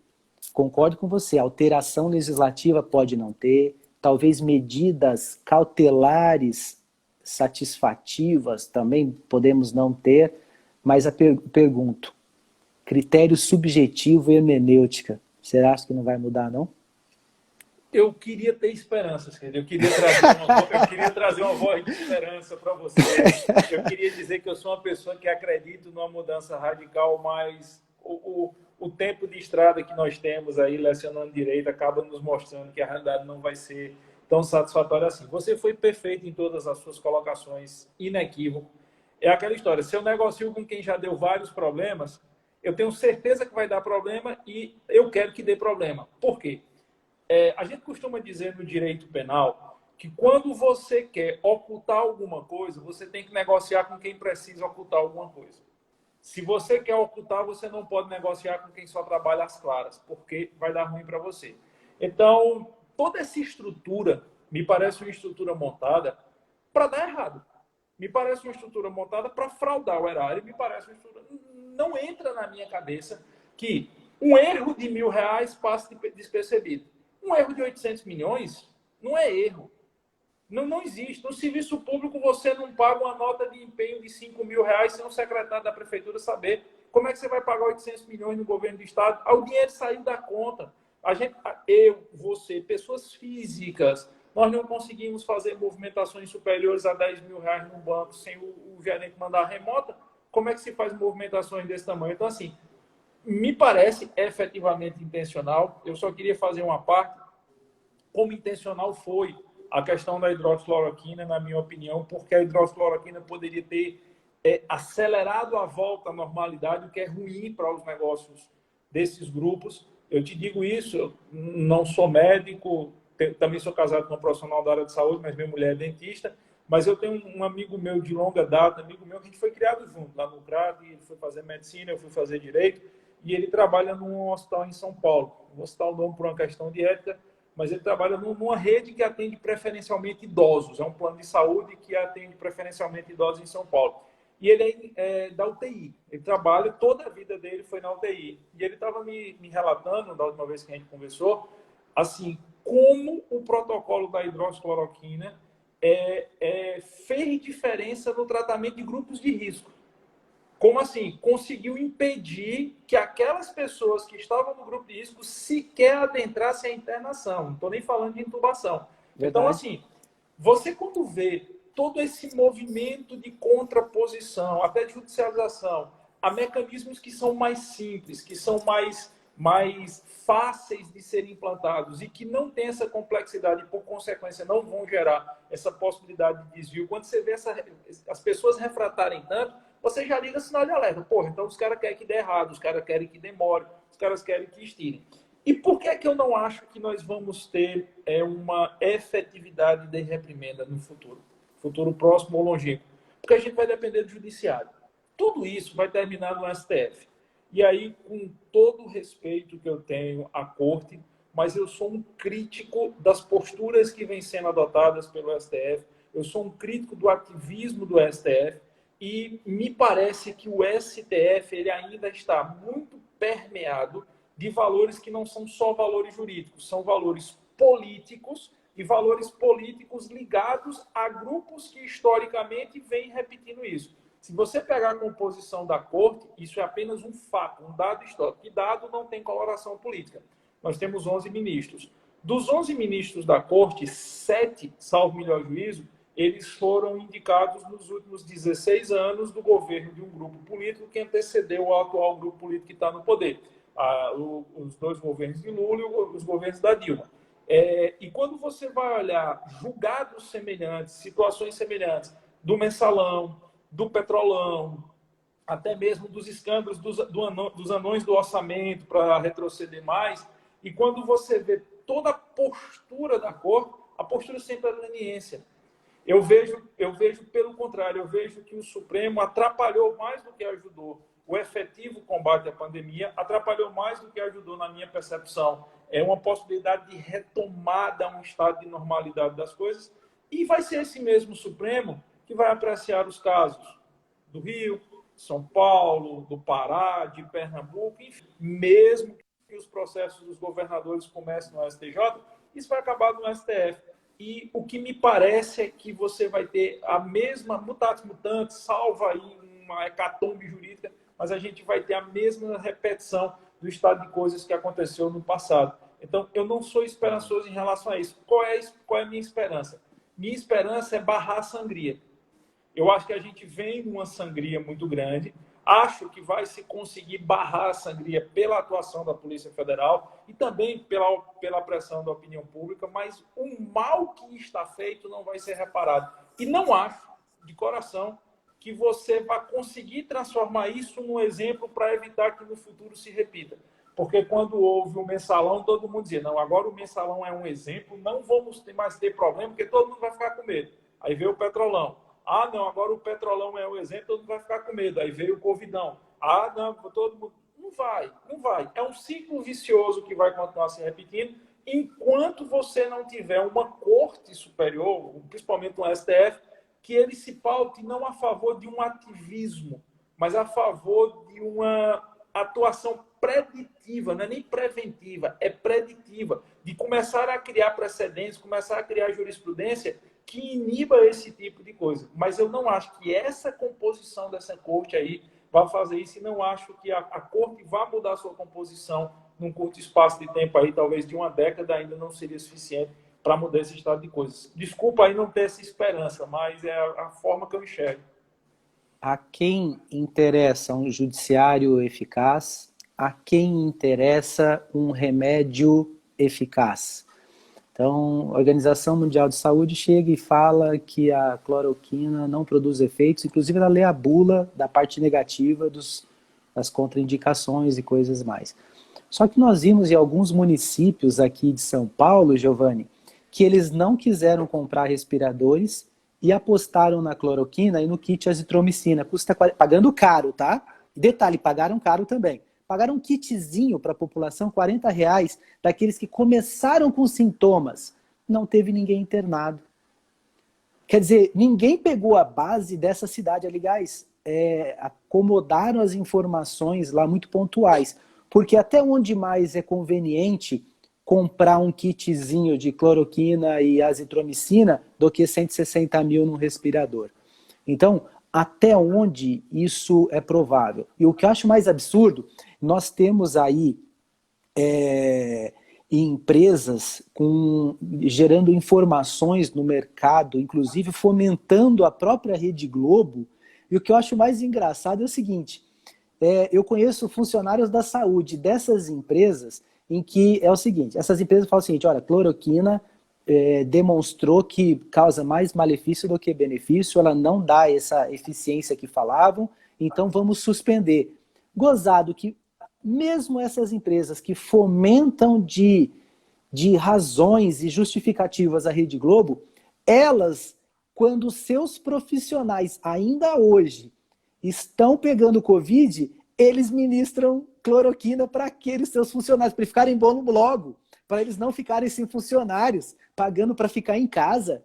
concordo com você, alteração legislativa pode não ter, talvez medidas cautelares satisfativas também podemos não ter, mas pergunto, critério subjetivo e hermenêutica, você acha que não vai mudar, não? Eu queria ter esperanças, eu queria trazer uma voz de esperança para você. Eu queria dizer que eu sou uma pessoa que acredita numa mudança radical, mas o tempo de estrada que nós temos aí, lecionando direito, acaba nos mostrando que a realidade não vai ser tão satisfatória assim. Você foi perfeito em todas as suas colocações, inequívoco. É aquela história, se eu negocio com quem já deu vários problemas, eu tenho certeza que vai dar problema e eu quero que dê problema. Por quê? A gente costuma dizer no direito penal que quando você quer ocultar alguma coisa, você tem que negociar com quem precisa ocultar alguma coisa. Se você quer ocultar, você não pode negociar com quem só trabalha às claras, porque vai dar ruim para você. Então, toda essa estrutura me parece uma estrutura montada para dar errado. Me parece uma estrutura montada para fraudar o erário. Me parece uma estrutura... Não entra na minha cabeça que um erro de R$ 1.000 passe despercebido. Um erro de 800 milhões não é erro. Não existe. No serviço público, você não paga uma nota de empenho de R$ 5.000 sem o secretário da prefeitura saber. Como é que você vai pagar 800 milhões no governo do estado? O dinheiro saiu da conta. Você, pessoas físicas, nós não conseguimos fazer movimentações superiores a R$ 10.000 no banco sem o gerente mandar remota. Como é que se faz movimentações desse tamanho? Então, assim, me parece efetivamente intencional. Eu só queria fazer uma parte. Como intencional foi a questão da hidroxicloroquina, na minha opinião, porque a hidroxicloroquina poderia ter acelerado a volta à normalidade, o que é ruim para os negócios desses grupos. Eu te digo isso, eu não sou médico, também sou casado com um profissional da área de saúde, mas minha mulher é dentista, mas eu tenho um amigo meu de longa data, amigo meu que a gente foi criado junto lá no CRAD, ele foi fazer medicina, eu fui fazer direito, e ele trabalha num hospital em São Paulo. Vou citar o nome por uma questão de ética, mas ele trabalha numa rede que atende preferencialmente idosos. É um plano de saúde que atende preferencialmente idosos em São Paulo. E ele é da UTI. Ele trabalha, toda a vida dele foi na UTI. E ele estava me relatando, da última vez que a gente conversou, assim, como o protocolo da hidroxicloroquina fez diferença no tratamento de grupos de risco. Como assim? Conseguiu impedir que aquelas pessoas que estavam no grupo de risco sequer adentrassem a internação. Não estou nem falando de intubação. Verdade. Então, assim, você quando vê todo esse movimento de contraposição, até de judicialização, a mecanismos que são mais simples, que são mais fáceis de serem implantados e que não tem essa complexidade e, por consequência, não vão gerar essa possibilidade de desvio. Quando você vê as pessoas refratarem tanto, você já liga sinal de alerta. Porra, então os caras querem que dê errado, os caras querem que demore, os caras querem que estirem. E por que é que eu não acho que nós vamos ter uma efetividade de reprimenda no futuro próximo ou longínquo? Porque a gente vai depender do judiciário. Tudo isso vai terminar no STF. E aí, com todo o respeito que eu tenho à corte, mas eu sou um crítico das posturas que vêm sendo adotadas pelo STF, eu sou um crítico do ativismo do STF, e me parece que o STF ele ainda está muito permeado de valores que não são só valores jurídicos, são valores políticos e valores políticos ligados a grupos que historicamente vêm repetindo isso. Se você pegar a composição da corte, isso é apenas um fato, um dado histórico. E dado não tem coloração política. Nós temos 11 ministros. Dos 11 ministros da corte, 7, salvo melhor juízo, eles foram indicados nos últimos 16 anos do governo de um grupo político que antecedeu o atual grupo político que está no poder. Os 2 governos de Lula e os governos da Dilma. E quando você vai olhar julgados semelhantes, situações semelhantes, do mensalão, do petrolão, até mesmo dos escândalos dos anões do orçamento para retroceder mais, e quando você vê toda a postura da corte, a postura sempre é leniência. Eu vejo pelo contrário, eu vejo que o Supremo atrapalhou mais do que ajudou o efetivo combate à pandemia, atrapalhou mais do que ajudou na minha percepção. É uma possibilidade de retomada a um estado de normalidade das coisas, e vai ser esse mesmo Supremo que vai apreciar os casos do Rio, São Paulo, do Pará, de Pernambuco, enfim, mesmo que os processos dos governadores comecem no STJ, isso vai acabar no STF. E o que me parece é que você vai ter a mesma mutatis mutandis, salva aí uma hecatombe jurídica, mas a gente vai ter a mesma repetição do estado de coisas que aconteceu no passado. Então, eu não sou esperançoso em relação a isso. Qual é a minha esperança? Minha esperança é barrar a sangria. Eu acho que a gente vem numa sangria muito grande. Acho que vai se conseguir barrar a sangria pela atuação da Polícia Federal e também pela pressão da opinião pública, mas o mal que está feito não vai ser reparado. E não acho, de coração, que você vai conseguir transformar isso num exemplo para evitar que no futuro se repita. Porque quando houve o mensalão, todo mundo dizia, não, agora o mensalão é um exemplo, não vamos mais ter problema, porque todo mundo vai ficar com medo. Aí veio o petrolão. Ah, não, agora o petrolão é o exemplo, todo mundo vai ficar com medo. Aí veio o covidão. Ah, não, todo mundo... Não vai. É um ciclo vicioso que vai continuar se repetindo enquanto você não tiver uma corte superior, principalmente um STF, que ele se paute não a favor de um ativismo, mas a favor de uma atuação preditiva, não é nem preventiva, é preditiva, de começar a criar precedentes, começar a criar jurisprudência que iniba esse tipo de coisa. Mas eu não acho que essa composição dessa corte aí vai fazer isso, e não acho que a corte vá mudar a sua composição num curto espaço de tempo aí, talvez de uma década ainda não seria suficiente para mudar esse estado de coisas. Desculpa aí não ter essa esperança, mas é a forma que eu enxergo. A quem interessa um judiciário eficaz? A quem interessa um remédio eficaz? Então, a Organização Mundial de Saúde chega e fala que a cloroquina não produz efeitos, inclusive ela lê a bula da parte negativa das contraindicações e coisas mais. Só que nós vimos em alguns municípios aqui de São Paulo, Giovanni, que eles não quiseram comprar respiradores e apostaram na cloroquina e no kit azitromicina. Custa pagando caro, tá? Detalhe, pagaram caro também. Pagaram um kitzinho para a população, R$40, daqueles que começaram com sintomas. Não teve ninguém internado. Quer dizer, ninguém pegou a base dessa cidade. Aliás, acomodaram as informações lá muito pontuais. Porque até onde mais é conveniente comprar um kitzinho de cloroquina e azitromicina do que 160 mil num respirador. Então, até onde isso é provável? E o que eu acho mais absurdo, nós temos aí empresas gerando informações no mercado, inclusive fomentando a própria Rede Globo. E o que eu acho mais engraçado é o seguinte, eu conheço funcionários da saúde dessas empresas em que é o seguinte, essas empresas falam o seguinte, olha, cloroquina demonstrou que causa mais malefício do que benefício, ela não dá essa eficiência que falavam, então vamos suspender. Gozado que mesmo essas empresas que fomentam de razões e justificativas a Rede Globo, elas, quando seus profissionais ainda hoje estão pegando Covid, eles ministram cloroquina para aqueles seus funcionários, para eles ficarem bons logo, para eles não ficarem sem funcionários, pagando para ficar em casa.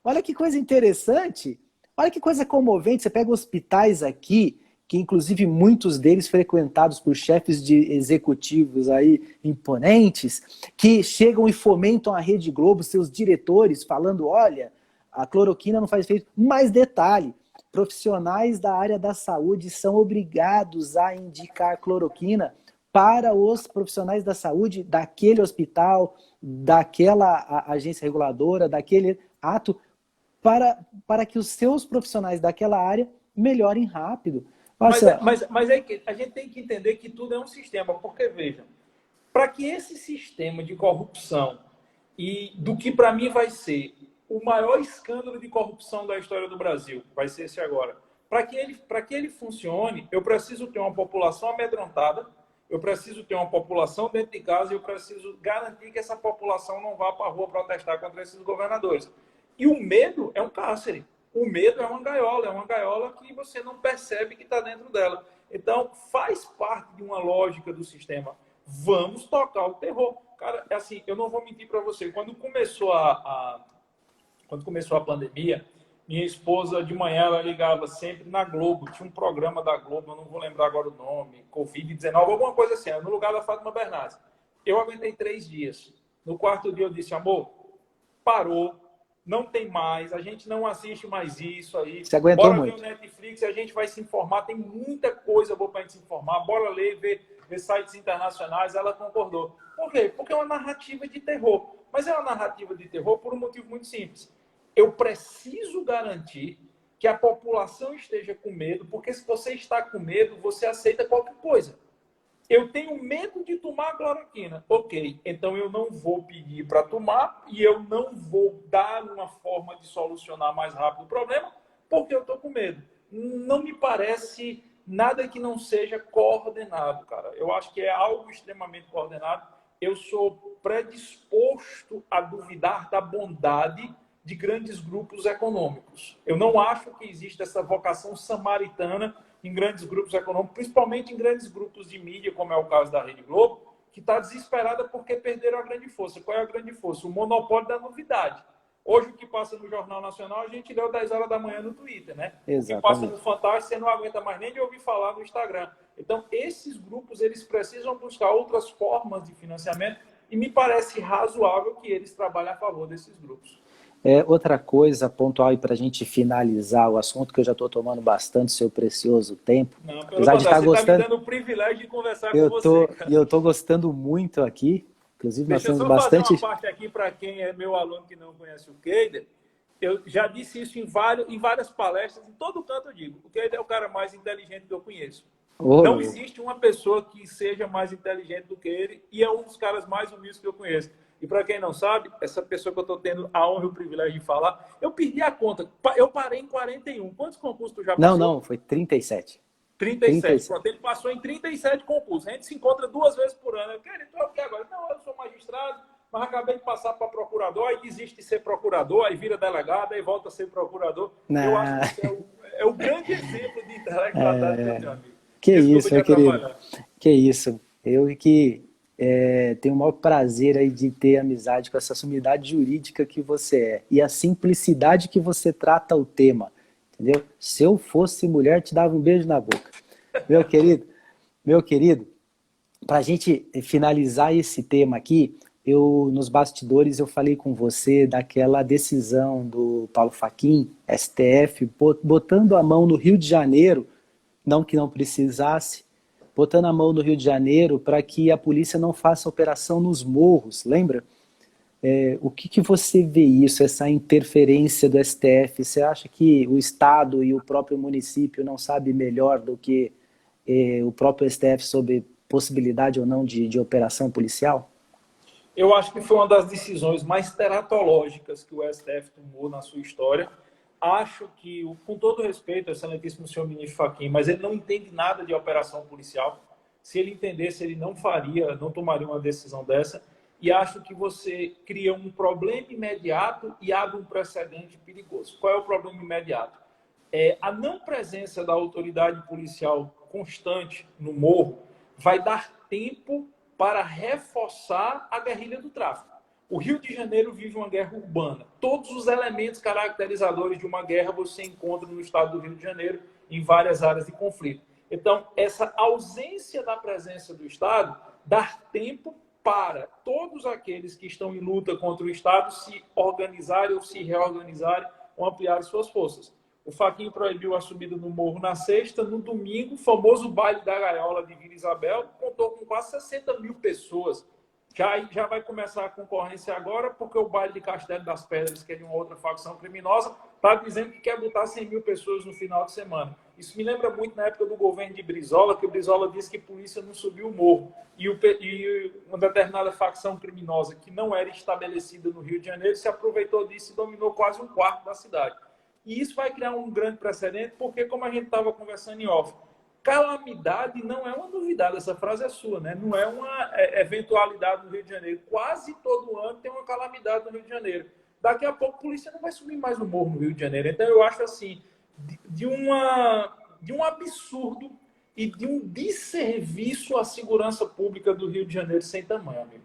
Olha que coisa interessante, olha que coisa comovente. Você pega hospitais aqui, que inclusive muitos deles frequentados por chefes de executivos aí imponentes, que chegam e fomentam a Rede Globo, seus diretores, falando, olha, a cloroquina não faz efeito. Mais detalhe, profissionais da área da saúde são obrigados a indicar cloroquina para os profissionais da saúde daquele hospital, daquela agência reguladora, daquele ato, para que os seus profissionais daquela área melhorem rápido. Nossa, mas é que a gente tem que entender que tudo é um sistema, porque, veja, para que esse sistema de corrupção, e do que para mim vai ser o maior escândalo de corrupção da história do Brasil, vai ser esse agora, para que ele funcione, eu preciso ter uma população amedrontada, eu preciso ter uma população dentro de casa e eu preciso garantir que essa população não vá para a rua protestar contra esses governadores. E o medo é um cárcere. O medo é uma gaiola que você não percebe que está dentro dela. Então, faz parte de uma lógica do sistema. Vamos tocar o terror. Cara, é assim, eu não vou mentir para você. Quando começou a pandemia, minha esposa, de manhã, ela ligava sempre na Globo. Tinha um programa da Globo, eu não vou lembrar agora o nome, Covid-19, alguma coisa assim, no lugar da Fátima Bernardes. Eu aguentei 3 dias. No 4º dia eu disse, amor, parou, não tem mais, a gente não assiste mais isso aí. Você aguentou bora muito. ver o Netflix, a gente vai se informar, tem muita coisa boa para a gente se informar, bora ler, ver sites internacionais. Ela concordou. Por quê? Porque é uma narrativa de terror. Mas é uma narrativa de terror por um motivo muito simples. Eu preciso garantir que a população esteja com medo, porque se você está com medo, você aceita qualquer coisa. Eu tenho medo de tomar cloroquina. Ok, então eu não vou pedir para tomar e eu não vou dar uma forma de solucionar mais rápido o problema, porque eu estou com medo. Não me parece nada que não seja coordenado, cara. Eu acho que é algo extremamente coordenado. Eu sou predisposto a duvidar da bondade de grandes grupos econômicos. Eu não acho que existe essa vocação samaritana em grandes grupos econômicos, principalmente em grandes grupos de mídia, como é o caso da Rede Globo, que está desesperada porque perderam a grande força. Qual é a grande força? O monopólio da novidade. Hoje, o que passa no Jornal Nacional, a gente leu 10 horas da manhã no Twitter, né? Exatamente. O que passa no Fantástico, você não aguenta mais nem de ouvir falar no Instagram. Então, esses grupos, eles precisam buscar outras formas de financiamento e me parece razoável que eles trabalhem a favor desses grupos. Outra coisa pontual para a gente finalizar o assunto, que eu já estou tomando bastante seu precioso tempo. Não, apesar de estar gostando, está me dando o privilégio de conversar com você. E eu estou gostando muito aqui. Inclusive, nós temos bastante... Deixa eu fazer uma parte aqui para quem é meu aluno que não conhece o Keider. Eu já disse isso em várias palestras, em todo canto eu digo. O Keider é o cara mais inteligente que eu conheço. Não existe uma pessoa que seja mais inteligente do que ele e é um dos caras mais humildes que eu conheço. E para quem não sabe, essa pessoa que eu estou tendo a honra e o privilégio de falar, eu perdi a conta. Eu parei em 41. Quantos concursos tu já passou? Não, foi 37. 37. 37. Pronto, ele passou em 37 concursos. A gente se encontra 2 vezes por ano. Eu quero, então, o que agora? Não, eu sou magistrado, mas acabei de passar para procurador, aí desiste de ser procurador, aí vira delegado, aí volta a ser procurador. Não. Eu acho que é o grande exemplo de intelectualidade do meu amigo. Que isso, meu querido. Que isso. Eu que tenho o maior prazer aí de ter amizade com essa sumidade jurídica que você é e a simplicidade que você trata o tema, entendeu? Se eu fosse mulher, te dava um beijo na boca. Meu querido, para a gente finalizar esse tema aqui, nos bastidores eu falei com você daquela decisão do Paulo Fachin, STF, botando a mão no Rio de Janeiro, não que não precisasse, botando a mão no Rio de Janeiro para que a polícia não faça operação nos morros, lembra? O que você vê isso, essa interferência do STF? Você acha que o Estado e o próprio município não sabem melhor do que o próprio STF sobre possibilidade ou não de operação policial? Eu acho que foi uma das decisões mais teratológicas que o STF tomou na sua história. Acho que, com todo respeito ao excelentíssimo senhor ministro Fachin, mas ele não entende nada de operação policial. Se ele entendesse, ele não tomaria uma decisão dessa. E acho que você cria um problema imediato e abre um precedente perigoso. Qual é o problema imediato? A não presença da autoridade policial constante no morro vai dar tempo para reforçar a guerrilha do tráfico. O Rio de Janeiro vive uma guerra urbana. Todos os elementos caracterizadores de uma guerra você encontra no estado do Rio de Janeiro, em várias áreas de conflito. Então, essa ausência da presença do Estado dá tempo para todos aqueles que estão em luta contra o Estado se organizarem ou se reorganizarem ou ampliar suas forças. O Fachin proibiu a subida no morro na sexta. No domingo, o famoso baile da gaiola de Vila Isabel contou com quase 60 mil pessoas. Já vai começar a concorrência agora, porque o baile de Castelo das Pedras, que é de uma outra facção criminosa, está dizendo que quer botar 100 mil pessoas no final de semana. Isso me lembra muito na época do governo de Brizola, que o Brizola disse que a polícia não subiu o morro. E uma determinada facção criminosa, que não era estabelecida no Rio de Janeiro, se aproveitou disso e dominou quase um quarto da cidade. E isso vai criar um grande precedente, porque, como a gente estava conversando em off, calamidade não é uma novidade, essa frase é sua, né? Não é uma eventualidade no Rio de Janeiro. Quase todo ano tem uma calamidade no Rio de Janeiro. Daqui a pouco a polícia não vai subir mais no morro no Rio de Janeiro. Então eu acho assim, de um absurdo e de um desserviço à segurança pública do Rio de Janeiro sem tamanho, amigo.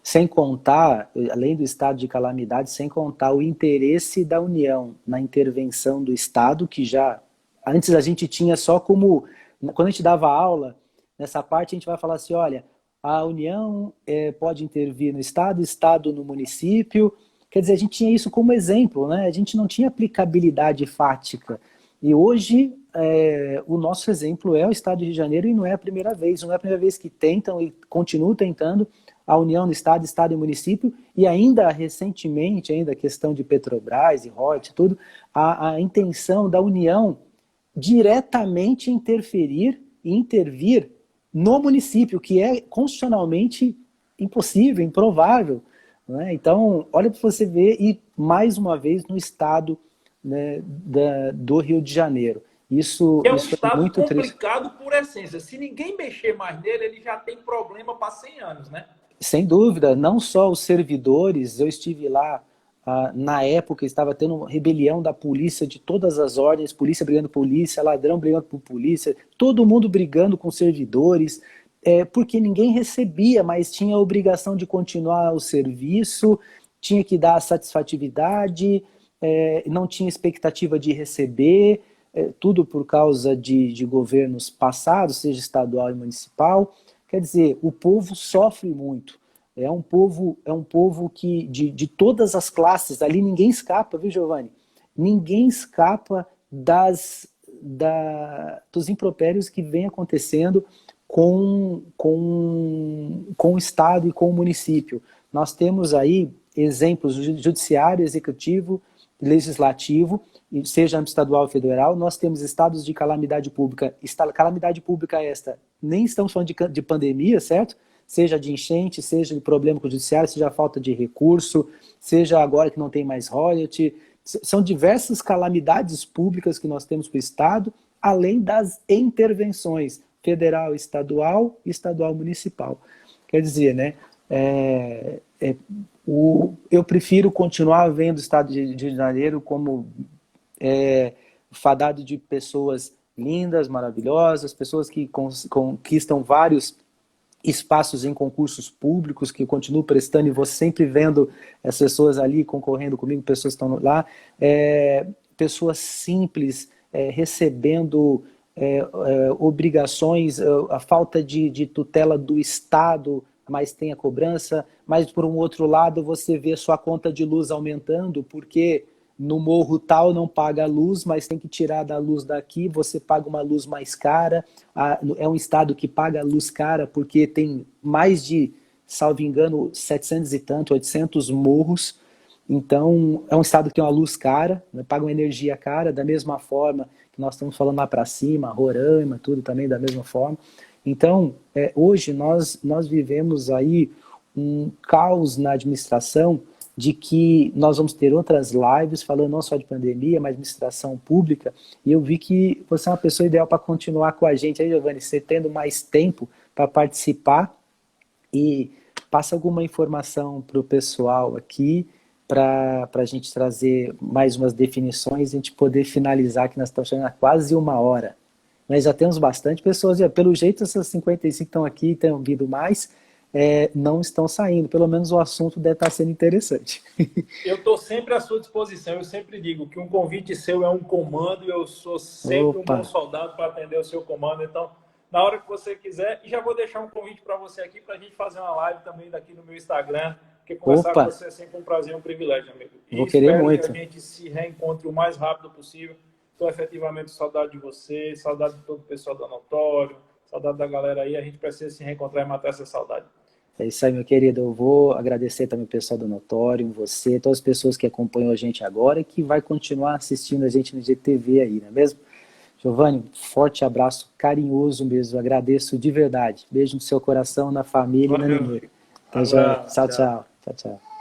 Sem contar, além do estado de calamidade, sem contar o interesse da União na intervenção do Estado, que já antes a gente tinha só como... Quando a gente dava aula, nessa parte a gente vai falar assim, olha, a União pode intervir no Estado, o Estado no município. Quer dizer, a gente tinha isso como exemplo, né? A gente não tinha aplicabilidade fática. E hoje o nosso exemplo é o Estado do Rio de Janeiro e não é a primeira vez. Não é a primeira vez que tentam e continuam tentando a união no Estado e município, e ainda recentemente, ainda a questão de Petrobras e Hort, tudo, a intenção da União diretamente interferir e intervir no município, que é constitucionalmente impossível, improvável. Né? Então, olha para você ver, e mais uma vez no Estado, né, do Rio de Janeiro. Isso um estado muito complicado triste. Por essência. Se ninguém mexer mais nele, ele já tem problema para 100 anos, né? Sem dúvida, não só os servidores, eu estive lá, na época estava tendo uma rebelião da polícia de todas as ordens, polícia brigando com polícia, ladrão brigando com polícia, todo mundo brigando com servidores, porque ninguém recebia, mas tinha a obrigação de continuar o serviço, tinha que dar satisfatividade, não tinha expectativa de receber, tudo por causa de governos passados, seja estadual e municipal. Quer dizer, o povo sofre muito. É um povo que de todas as classes, ali ninguém escapa, viu, Giovanni? Ninguém escapa dos impropérios que vem acontecendo com o Estado e com o município. Nós temos aí exemplos do judiciário, executivo, legislativo, seja âmbito estadual ou federal. Nós temos estados de calamidade pública esta, nem estamos falando de pandemia, certo? seja de enchente, seja de problema com o judiciário, seja falta de recurso, seja agora que não tem mais royalty. São diversas calamidades públicas que nós temos para o Estado, além das intervenções federal, estadual e estadual municipal. Quer dizer, né, eu prefiro continuar vendo o Estado de Rio de Janeiro como fadado de pessoas lindas, maravilhosas, pessoas que conquistam vários espaços em concursos públicos, que eu continuo prestando e vou sempre vendo as pessoas ali concorrendo comigo, pessoas que estão lá, pessoas simples, recebendo obrigações, a falta de tutela do Estado, mas tem a cobrança, mas por um outro lado você vê sua conta de luz aumentando, porque no morro tal não paga a luz, mas tem que tirar da luz daqui, você paga uma luz mais cara, é um estado que paga a luz cara, porque tem mais de, salvo engano, 700 e tanto, 800 morros, então é um estado que tem uma luz cara, né, paga uma energia cara, da mesma forma que nós estamos falando lá para cima, Roraima, tudo também da mesma forma. Então, hoje nós vivemos aí um caos na administração, de que nós vamos ter outras lives falando não só de pandemia, mas de administração pública, e eu vi que você é uma pessoa ideal para continuar com a gente aí, Giovanni, você tendo mais tempo para participar, e passa alguma informação para o pessoal aqui, para a gente trazer mais umas definições, e a gente poder finalizar, que nós estamos chegando a quase 1 hora. Mas já temos bastante pessoas, pelo jeito essas 55 que estão aqui, e têm vindo mais, não estão saindo, pelo menos o assunto deve estar sendo interessante. Eu estou sempre à sua disposição, eu sempre digo que um convite seu é um comando e eu sou sempre um bom soldado para atender o seu comando, então na hora que você quiser, e já vou deixar um convite para você aqui, para a gente fazer uma live também daqui no meu Instagram, porque conversar com você é sempre um prazer e um privilégio, amigo. E vou querer muito. Que a gente se reencontre o mais rápido possível. Estou efetivamente saudade de você, saudade de todo o pessoal do Notório, saudade da galera aí, a gente precisa se reencontrar e matar essa saudade. É isso aí, meu querido. Eu vou agradecer também o pessoal do Notório, você, todas as pessoas que acompanham a gente agora e que vai continuar assistindo a gente no GTV aí, não é mesmo? Giovanni, forte abraço, carinhoso mesmo, agradeço de verdade. Beijo no seu coração, na família e na Nenê. Tchau, tchau.